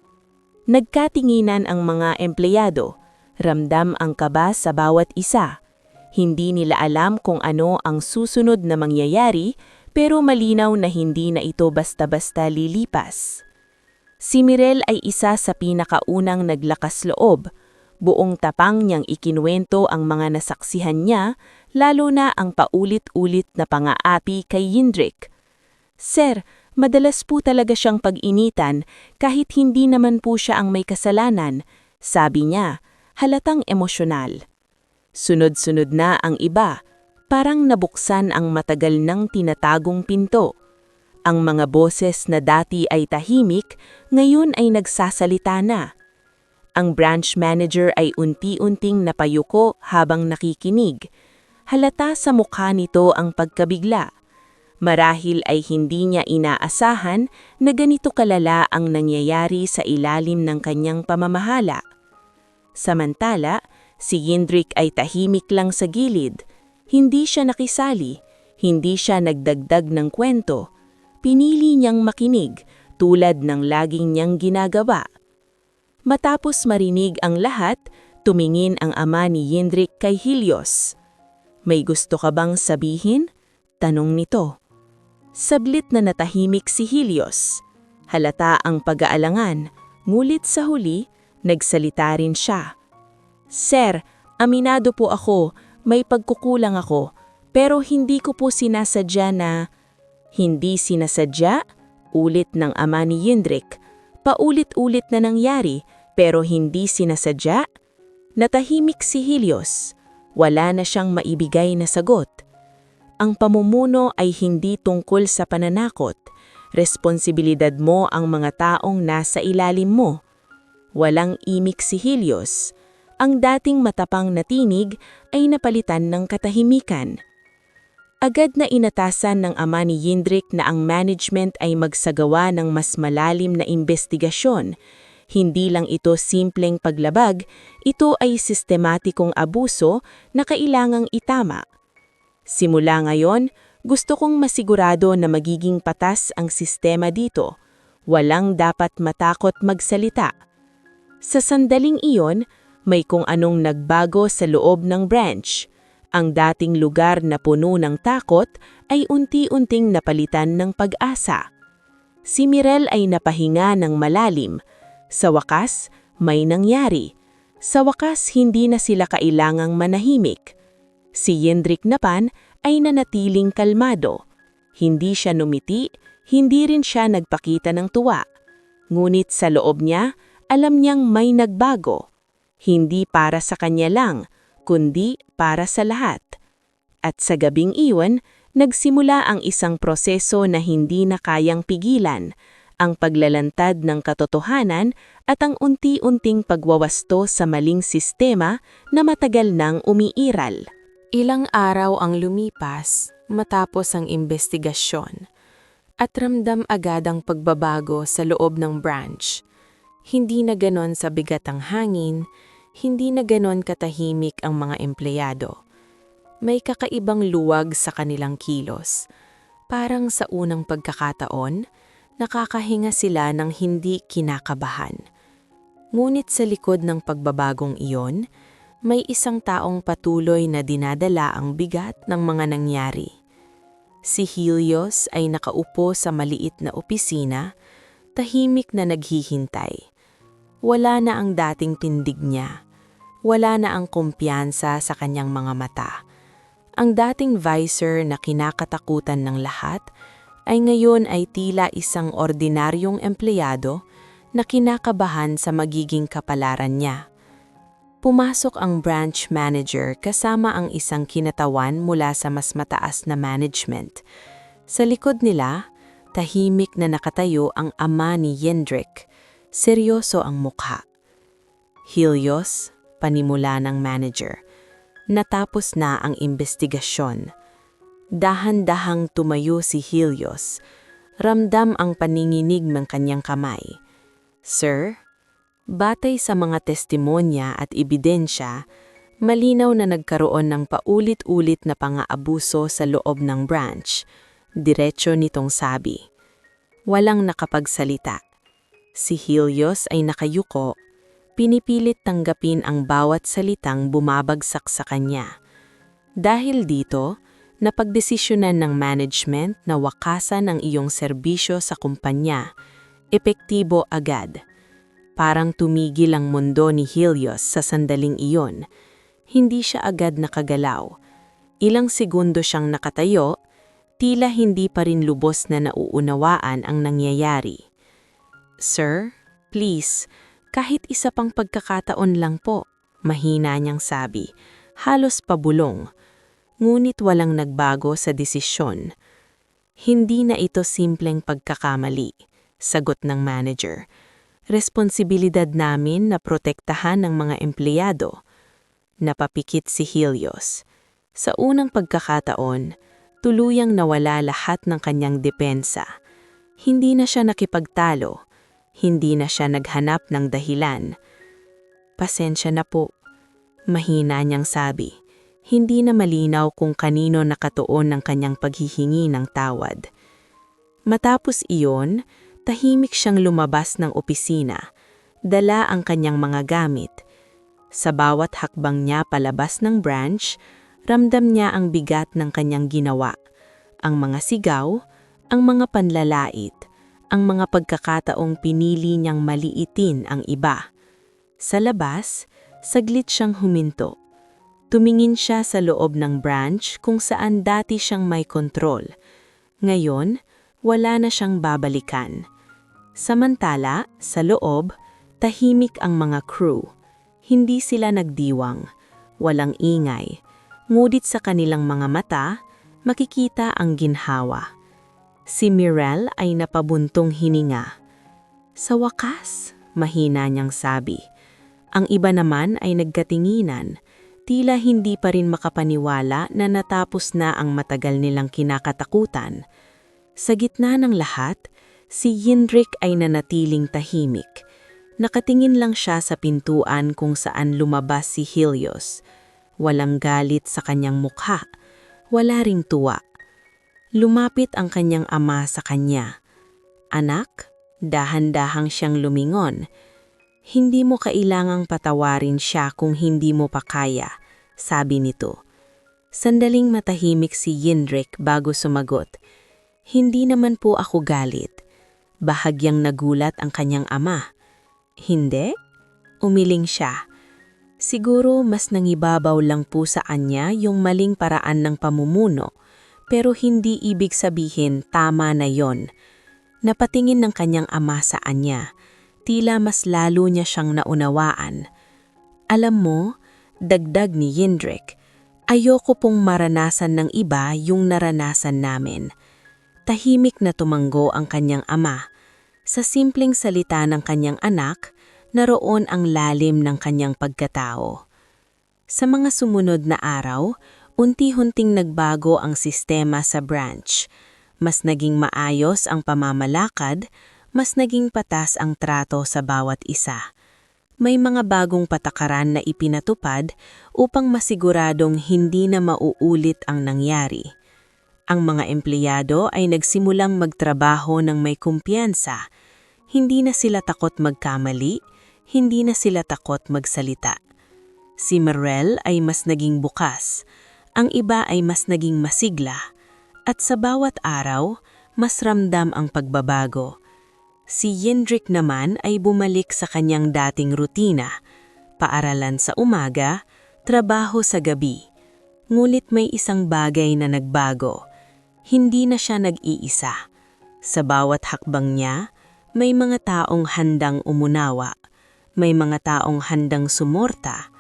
Nagkatinginan ang mga empleyado. Ramdam ang kaba sa bawat isa. Hindi nila alam kung ano ang susunod na mangyayari, pero malinaw na hindi na ito basta-basta lilipas. Si Mirel ay isa sa pinakaunang naglakas loob. Buong tapang niyang ikinuwento ang mga nasaksihan niya, lalo na ang paulit-ulit na pang-aapi kay Jindrik. Sir, madalas po talaga siyang pag-initan kahit hindi naman po siya ang may kasalanan, sabi niya, halatang emosyonal. Sunod-sunod na ang iba, parang nabuksan ang matagal nang tinatagong pinto. Ang mga boses na dati ay tahimik, ngayon ay nagsasalita na. Ang branch manager ay unti-unting napayuko habang nakikinig. Halata sa mukha nito ang pagkabigla. Marahil ay hindi niya inaasahan na ganito kalala ang nangyayari sa ilalim ng kanyang pamamahala. Samantala, si Jindrik ay tahimik lang sa gilid. Hindi siya nakisali, hindi siya nagdagdag ng kwento. Pinili niyang makinig tulad ng laging niyang ginagawa. Matapos marinig ang lahat, tumingin ang ama ni Jindrik kay Helios. May gusto ka bang sabihin? Tanong nito. Sablit na natahimik si Helios. Halata ang pag-aalangan, ngulit sa huli, nagsalita rin siya. Sir, aminado po ako, may pagkukulang ako, pero hindi ko po sinasadya na... Hindi sinasadya? Ulit ng ama ni Jindrik. Paulit-ulit na nangyari, pero hindi sinasadya? Natahimik si Helios. Wala na siyang maibigay na sagot. Ang pamumuno ay hindi tungkol sa pananakot. Responsibilidad mo ang mga taong nasa ilalim mo. Walang imik si Helios. Ang dating matapang na tinig ay napalitan ng katahimikan. Agad na inatasan ng ama ni Jindrik na ang management ay magsagawa ng mas malalim na investigasyon. Hindi lang ito simpleng paglabag, ito ay sistematikong abuso na kailangang itama. Simula ngayon, gusto kong masigurado na magiging patas ang sistema dito. Walang dapat matakot magsalita. Sa sandaling iyon, may kung anong nagbago sa loob ng branch. Ang dating lugar na puno ng takot ay unti-unting napalitan ng pag-asa. Si Mirel ay napahinga ng malalim. Sa wakas, may nangyari. Sa wakas, hindi na sila kailangang manahimik. Si Jindrik naman ay nanatiling kalmado. Hindi siya numiti, hindi rin siya nagpakita ng tuwa. Ngunit sa loob niya, alam niyang may nagbago. Hindi para sa kanya lang, kundi para sa lahat. At sa gabing iyon, nagsimula ang isang proseso na hindi na kayang pigilan, ang paglalantad ng katotohanan at ang unti-unting pagwawasto sa maling sistema na matagal nang umiiral. Ilang araw ang lumipas matapos ang investigasyon at ramdam agad ang pagbabago sa loob ng branch. Hindi na ganon sa bigat ang hangin, hindi na ganon katahimik ang mga empleyado. May kakaibang luwag sa kanilang kilos. Parang sa unang pagkakataon, nakakahinga sila ng hindi kinakabahan. Ngunit sa likod ng pagbabagong iyon, may isang taong patuloy na dinadala ang bigat ng mga nangyari. Si Helios ay nakaupo sa maliit na opisina, tahimik na naghihintay. Wala na ang dating tindig niya. Wala na ang kumpiyansa sa kanyang mga mata. Ang dating visor na kinakatakutan ng lahat ay ngayon ay tila isang ordinaryong empleyado na kinakabahan sa magiging kapalaran niya. Pumasok ang branch manager kasama ang isang kinatawan mula sa mas mataas na management. Sa likod nila, tahimik na nakatayo ang ama ni Jindrik. Seryoso ang mukha. Helios, panimula ng manager. Natapos na ang investigasyon. Dahan-dahang tumayo si Helios. Ramdam ang paninginig ng kanyang kamay. Sir, batay sa mga testimonya at ebidensya, malinaw na nagkaroon ng paulit-ulit na pang-aabuso sa loob ng branch. Diretso nitong sabi. Walang nakapagsalita. Si Helios ay nakayuko, pinipilit tanggapin ang bawat salitang bumabagsak sa kanya. Dahil dito, napagdesisyonan ng management na wakasan ang iyong serbisyo sa kumpanya, epektibo agad. Parang tumigil ang mundo ni Helios sa sandaling iyon. Hindi siya agad nakagalaw. Ilang segundo siyang nakatayo, tila hindi pa rin lubos na nauunawaan ang nangyayari. "Sir, please, kahit isa pang pagkakataon lang po," mahina niyang sabi, halos pabulong. Ngunit walang nagbago sa desisyon. "Hindi na ito simpleng pagkakamali," sagot ng manager. "Responsibilidad namin na protektahan ng mga empleyado." Napapikit si Helios. Sa unang pagkakataon, tuluyang nawala lahat ng kanyang depensa. Hindi na siya nakipagtalo. Hindi na siya naghanap ng dahilan. "Pasensya na po," mahina niyang sabi. Hindi na malinaw kung kanino nakatuon ang kanyang paghihingi ng tawad. Matapos iyon, tahimik siyang lumabas ng opisina. Dala ang kanyang mga gamit. Sa bawat hakbang niya palabas ng branch, ramdam niya ang bigat ng kanyang ginawa. Ang mga sigaw, ang mga panlalait, ang mga pagkakataong pinili niyang maliitin ang iba. Sa labas, saglit siyang huminto. Tumingin siya sa loob ng branch kung saan dati siyang may kontrol. Ngayon, wala na siyang babalikan. Samantala, sa loob, tahimik ang mga crew. Hindi sila nagdiwang, walang ingay. Ngunit sa kanilang mga mata, makikita ang ginhawa. Si Mirel ay napabuntong hininga. "Sa wakas," mahina niyang sabi. Ang iba naman ay nagkatinginan, tila hindi pa rin makapaniwala na natapos na ang matagal nilang kinakatakutan. Sa gitna ng lahat, si Yindrik ay nanatiling tahimik. Nakatingin lang siya sa pintuan kung saan lumabas si Helios. Walang galit sa kanyang mukha, wala ring tuwa. Lumapit ang kanyang ama sa kanya. "Anak," dahan-dahang siyang lumingon. "Hindi mo kailangang patawarin siya kung hindi mo pa kaya," sabi nito. Sandaling matahimik si Yindrik bago sumagot. "Hindi naman po ako galit." Bahagyang nagulat ang kanyang ama. "Hindi?" Umiling siya. Siguro mas nangibabaw lang po sa kanya yung maling paraan ng pamumuno, pero hindi ibig sabihin tama na yon. Napatingin ng kanyang ama sa kanya. Tila mas lalo niya siyang naunawaan. "Alam mo," dagdag ni Yindrik, "ayoko pong maranasan ng iba yung naranasan namin." Tahimik na tumanggo ang kanyang ama. Sa simpleng salita ng kanyang anak, naroon ang lalim ng kanyang pagkatao. Sa mga sumunod na araw, unti-hunting nagbago ang sistema sa branch. Mas naging maayos ang pamamalakad, mas naging patas ang trato sa bawat isa. May mga bagong patakaran na ipinatupad upang masiguradong hindi na mauulit ang nangyari. Ang mga empleyado ay nagsimulang magtrabaho ng may kumpiyansa. Hindi na sila takot magkamali, hindi na sila takot magsalita. Si Mirel ay mas naging bukas, ang iba ay mas naging masigla, at sa bawat araw, mas ramdam ang pagbabago. Si Yindrik naman ay bumalik sa kanyang dating rutina, paaralan sa umaga, trabaho sa gabi. Ngunit may isang bagay na nagbago. Hindi na siya nag-iisa. Sa bawat hakbang niya, may mga taong handang umunawa, may mga taong handang sumorta,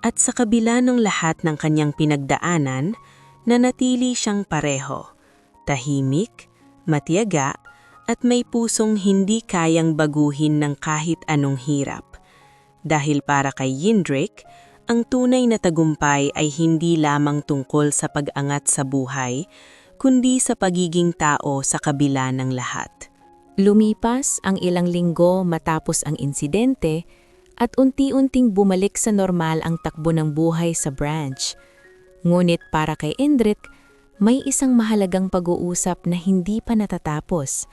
at sa kabila ng lahat ng kanyang pinagdaanan, nanatili siyang pareho, tahimik, matiyaga, at may pusong hindi kayang baguhin ng kahit anong hirap. Dahil para kay Yindrik, ang tunay na tagumpay ay hindi lamang tungkol sa pag-angat sa buhay, kundi sa pagiging tao sa kabila ng lahat. Lumipas ang ilang linggo matapos ang insidente at unti-unting bumalik sa normal ang takbo ng buhay sa branch. Ngunit para kay Indrik, may isang mahalagang pag-uusap na hindi pa natatapos.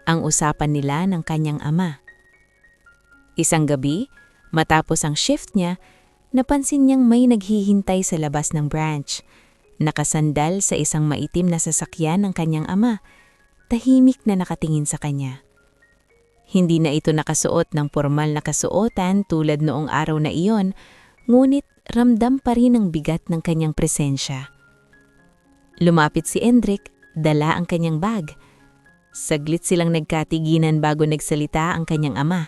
Ang usapan nila ng kanyang ama. Isang gabi, matapos ang shift niya, napansin niyang may naghihintay sa labas ng branch. Nakasandal sa isang maitim na sasakyan ng kanyang ama, tahimik na nakatingin sa kanya. Hindi na ito nakasuot ng formal na kasuotan tulad noong araw na iyon, ngunit ramdam pa rin ang bigat ng kanyang presensya. Lumapit si Endrik, dala ang kanyang bag. Saglit silang nagkatiginan bago nagsalita ang kanyang ama.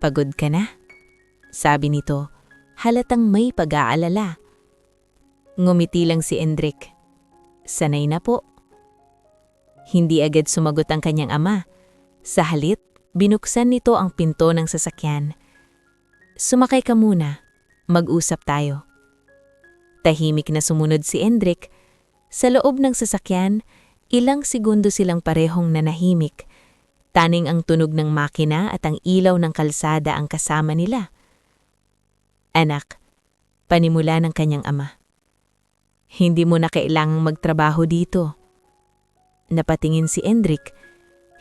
"Pagod ka na?" sabi nito, halatang may pag-aalala. Ngumiti lang si Endrik. "Sanay na po." Hindi agad sumagot ang kanyang ama. Sa halip, binuksan nito ang pinto ng sasakyan. "Sumakay ka muna. Mag-usap tayo." Tahimik na sumunod si Endrik. Sa loob ng sasakyan, ilang segundo silang parehong nanahimik. Taning ang tunog ng makina at ang ilaw ng kalsada ang kasama nila. "Anak," panimula ng kanyang ama. "Hindi mo na kailangang magtrabaho dito." Napatingin si Endrik.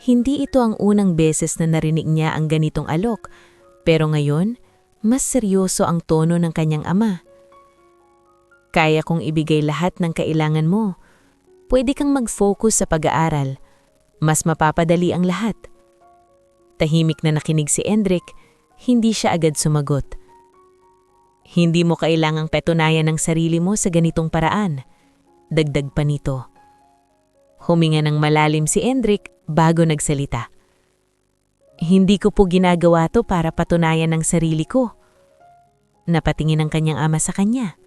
Hindi ito ang unang beses na narinig niya ang ganitong alok, pero ngayon, mas seryoso ang tono ng kanyang ama. "Kaya kong ibigay lahat ng kailangan mo. Pwede kang mag-focus sa pag-aaral. Mas mapapadali ang lahat." Tahimik na nakinig si Endrik, hindi siya agad sumagot. "Hindi mo kailangang patunayan ang sarili mo sa ganitong paraan." Dagdag pa nito. Huminga ng malalim si Endrik bago nagsalita. "Hindi ko po ginagawa to para patunayan ang sarili ko." Napatingin ang kanyang ama sa kanya.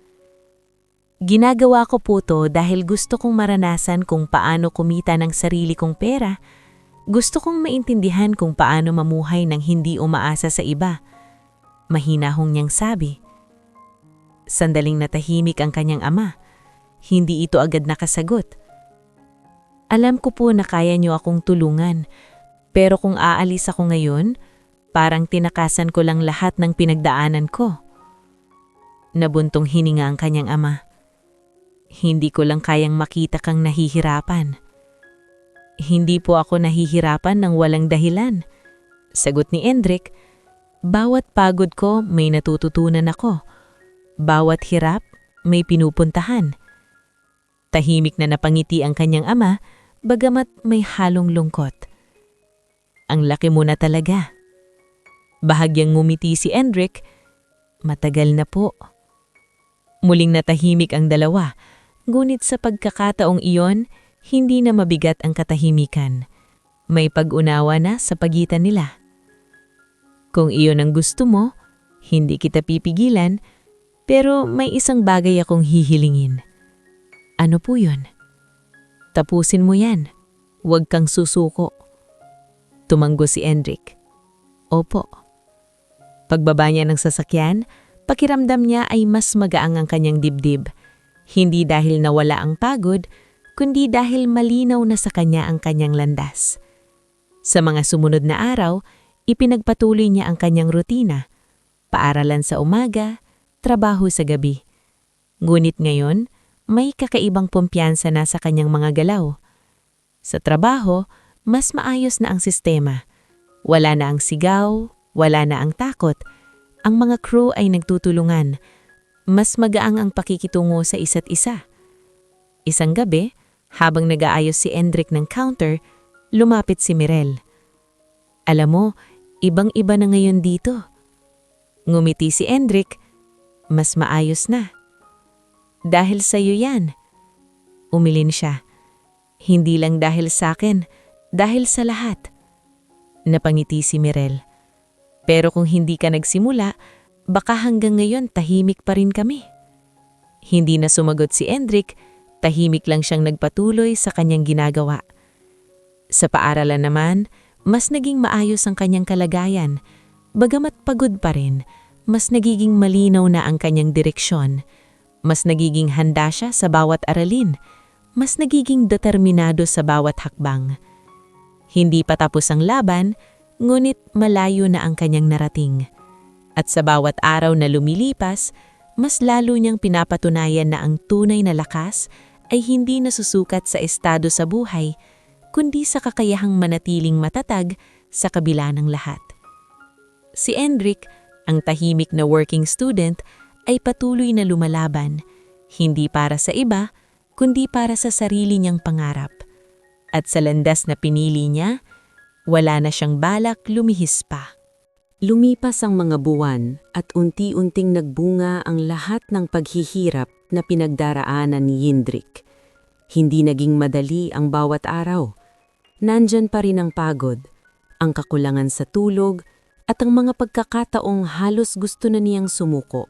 "Ginagawa ko po to dahil gusto kong maranasan kung paano kumita ng sarili kong pera. Gusto kong maintindihan kung paano mamuhay ng hindi umaasa sa iba." Mahinahong niyang sabi. Sandaling natahimik ang kanyang ama. Hindi ito agad nakasagot. "Alam ko po na kaya niyo akong tulungan, pero kung aalis ako ngayon, parang tinakasan ko lang lahat ng pinagdaanan ko." Nabuntong hininga ang kanyang ama. "Hindi ko lang kayang makita kang nahihirapan." "Hindi po ako nahihirapan ng walang dahilan," sagot ni Endrik. "Bawat pagod ko may natututunan ako. Bawat hirap may pinupuntahan." Tahimik na napangiti ang kanyang ama, bagamat may halong lungkot. "Ang laki mo na talaga." Bahagyang ngumiti si Endrik. "Matagal na po." Muling natahimik ang dalawa, ngunit sa pagkakataong iyon, hindi na mabigat ang katahimikan. May pag-unawa na sa pagitan nila. "Kung iyon ang gusto mo, hindi kita pipigilan, pero may isang bagay akong hihilingin." "Ano po yun?" "Tapusin mo yan. Huwag kang susuko." Tumanggo si Endrik. "Opo." Pagbaba niya ng sasakyan, pakiramdam niya ay mas magaang ang kanyang dibdib. Hindi dahil nawala ang pagod, kundi dahil malinaw na sa kanya ang kanyang landas. Sa mga sumunod na araw, ipinagpatuloy niya ang kanyang rutina. Paaralan sa umaga, trabaho sa gabi. Ngunit ngayon, may kakaibang kumpiyansa na sa kanyang mga galaw. Sa trabaho, mas maayos na ang sistema. Wala na ang sigaw, wala na ang takot. Ang mga crew ay nagtutulungan. Mas magaang ang pakikitungo sa isa't isa. Isang gabi, habang nag-aayos si Endrik ng counter, lumapit si Mirel. "Alam mo, ibang-iba na ngayon dito." Ngumiti si Endrik. "Mas maayos na." "Dahil sa'yo yan." Umilin siya. "Hindi lang dahil sa'kin, dahil sa lahat." Napangiti si Mirel. "Pero kung hindi ka nagsimula, baka hanggang ngayon tahimik pa rin kami." Hindi na sumagot si Endrik, tahimik lang siyang nagpatuloy sa kanyang ginagawa. Sa paaralan naman, mas naging maayos ang kanyang kalagayan. Bagamat pagod pa rin, mas nagiging malinaw na ang kanyang direksyon. Mas nagiging handa siya sa bawat aralin. Mas nagiging determinado sa bawat hakbang. Hindi pa tapos ang laban, ngunit malayo na ang kanyang narating. At sa bawat araw na lumilipas, mas lalo niyang pinapatunayan na ang tunay na lakas ay hindi nasusukat sa estado sa buhay, kundi sa kakayahang manatiling matatag sa kabila ng lahat. Si Hendrik, ang tahimik na working student, ay patuloy na lumalaban, hindi para sa iba, kundi para sa sarili niyang pangarap. At sa landas na pinili niya, wala na siyang balak lumihis pa. Lumipas ang mga buwan at unti-unting nagbunga ang lahat ng paghihirap na pinagdaraanan ni Jindrik. Hindi naging madali ang bawat araw. Nandyan pa rin ang pagod, ang kakulangan sa tulog, at ang mga pagkakataong halos gusto na niyang sumuko.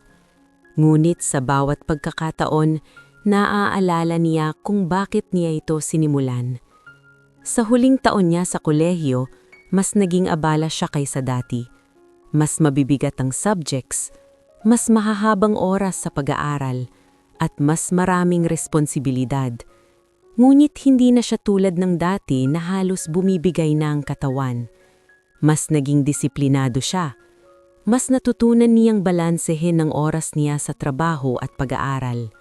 Ngunit sa bawat pagkakataon, naaalala niya kung bakit niya ito sinimulan. Sa huling taon niya sa kolehiyo, mas naging abala siya kaysa dati. Mas mabibigat ang subjects, mas mahahabang oras sa pag-aaral, at mas maraming responsibilidad. Ngunit hindi na siya tulad ng dati na halos bumibigay na ang katawan. Mas naging disiplinado siya. Mas natutunan niyang balansehin ang oras niya sa trabaho at pag-aaral.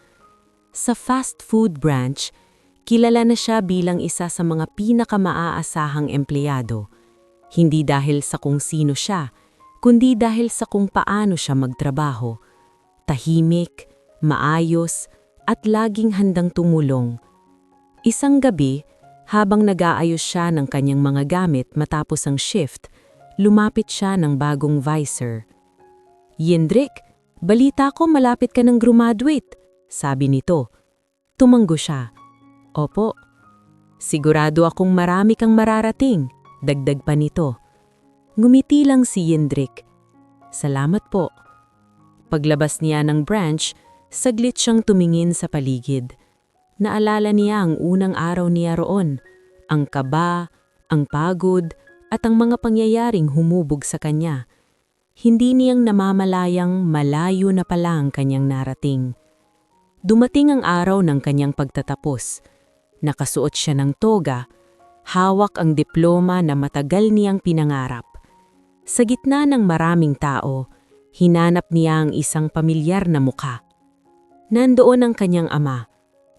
Sa fast food branch, kilala na siya bilang isa sa mga pinakamaasahang empleyado. Hindi dahil sa kung sino siya, kundi dahil sa kung paano siya magtrabaho. Tahimik, maayos, at laging handang tumulong. Isang gabi, habang nag-aayos siya ng kanyang mga gamit matapos ang shift, lumapit siya ng bagong visor. "Jindrik, balita ko malapit ka ng graduate," sabi nito. Tumanggo siya. "Opo." "Sigurado akong marami kang mararating," dagdag pa nito. Ngumiti lang si Jindrik. "Salamat po." Paglabas niya ng branch, saglit siyang tumingin sa paligid. Naalala niya ang unang araw niya roon, ang kaba, ang pagod, at ang mga pangyayaring humubog sa kanya. Hindi niyang namamalayang malayo na pala ang kanyang narating. Dumating ang araw ng kanyang pagtatapos. Nakasuot siya ng toga, hawak ang diploma na matagal niyang pinangarap. Sa gitna ng maraming tao, hinanap niya ang isang pamilyar na mukha. Nandoon ang kanyang ama,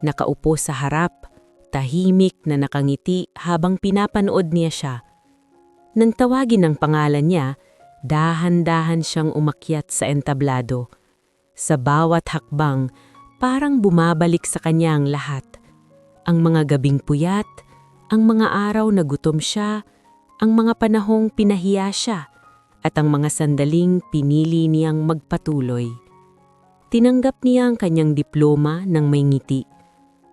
nakaupo sa harap, tahimik na nakangiti habang pinapanood niya siya. Nang tawagin ang pangalan niya, dahan-dahan siyang umakyat sa entablado. Sa bawat hakbang, parang bumabalik sa kanya ang lahat. Ang mga gabing puyat, ang mga araw na gutom siya, ang mga panahong pinahiya siya, at ang mga sandaling pinili niyang magpatuloy. Tinanggap niya ang kanyang diploma ng may ngiti.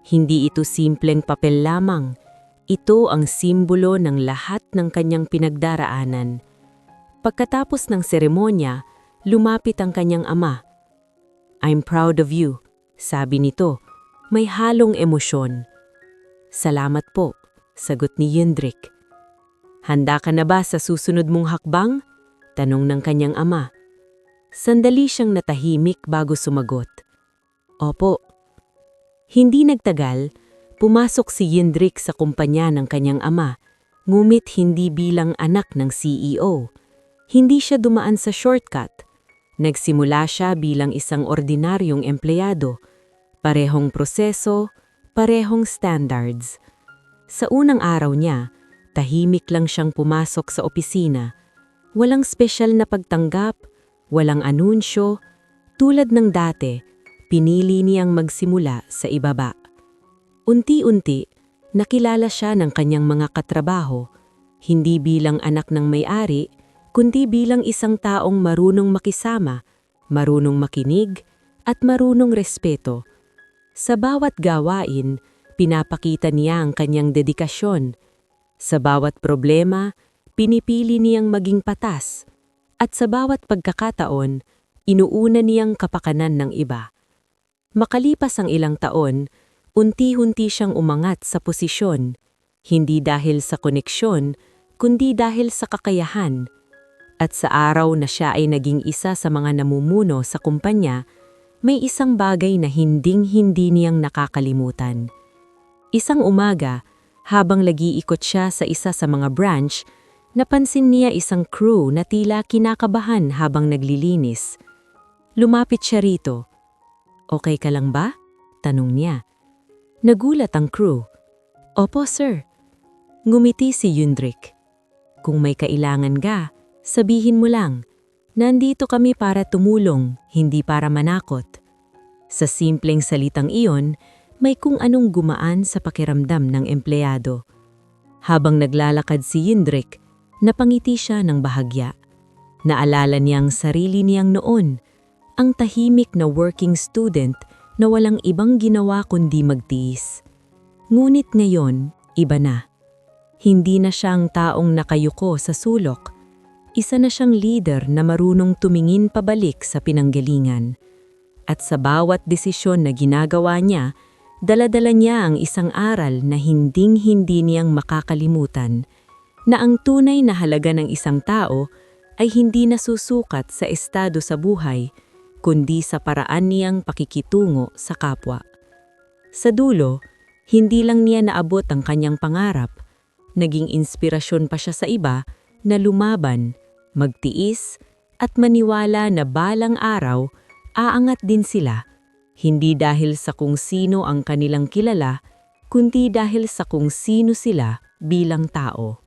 Hindi ito simpleng papel lamang. Ito ang simbolo ng lahat ng kanyang pinagdaraanan. Pagkatapos ng seremonya, lumapit ang kanyang ama. "I'm proud of you," sabi nito, may halong emosyon. "Salamat po," sagot ni Jindrik. "Handa ka na ba sa susunod mong hakbang?" tanong ng kanyang ama. Sandali siyang natahimik bago sumagot. "Opo." Hindi nagtagal, pumasok si Jindrik sa kumpanya ng kanyang ama, ngumit hindi bilang anak ng CEO. Hindi siya dumaan sa shortcut. Nagsimula siya bilang isang ordinaryong empleyado. Parehong proseso, parehong standards. Sa unang araw niya, tahimik lang siyang pumasok sa opisina. Walang spesyal na pagtanggap, walang anunsyo. Tulad ng dati, pinili niyang magsimula sa ibaba. Unti-unti, nakilala siya ng kanyang mga katrabaho, hindi bilang anak ng may-ari, kundi bilang isang taong marunong makisama, marunong makinig, at marunong respeto. Sa bawat gawain, pinapakita niya ang kanyang dedikasyon. Sa bawat problema, pinipili niyang maging patas. At sa bawat pagkakataon, inuuna niyang kapakanan ng iba. Makalipas ang ilang taon, unti-unti siyang umangat sa posisyon, hindi dahil sa koneksyon, kundi dahil sa kakayahan. At sa araw na siya ay naging isa sa mga namumuno sa kumpanya, may isang bagay na hinding-hindi niyang nakakalimutan. Isang umaga, habang nag-iikot siya sa isa sa mga branch, napansin niya isang crew na tila kinakabahan habang naglilinis. Lumapit siya rito. "Okay ka lang ba?" tanong niya. Nagulat ang crew. "Opo, sir." Ngumiti si Jindrik. "Kung may kailangan ka, sabihin mo lang. Nandito kami para tumulong, hindi para manakot. Sa simpleng salitang iyon, may kung anong gumaan sa pakiramdam ng empleyado. Habang naglalakad si Indrik, napangiti siya ng bahagya. Naalala niyang sarili niyang noon, ang tahimik na working student na walang ibang ginawa kundi magtiis. Ngunit ngayon, iba na. Hindi na siyang taong nakayuko sa sulok. Isa na siyang leader na marunong tumingin pabalik sa pinanggalingan. At sa bawat desisyon na ginagawa niya, dala-dala niya ang isang aral na hinding-hindi niyang makakalimutan, na ang tunay na halaga ng isang tao ay hindi nasusukat sa estado sa buhay, kundi sa paraan niyang pakikitungo sa kapwa. Sa dulo, hindi lang niya naabot ang kanyang pangarap, naging inspirasyon pa siya sa iba na lumaban, magtiis, at maniwala na balang araw, aangat din sila, hindi dahil sa kung sino ang kanilang kilala, kundi dahil sa kung sino sila bilang tao.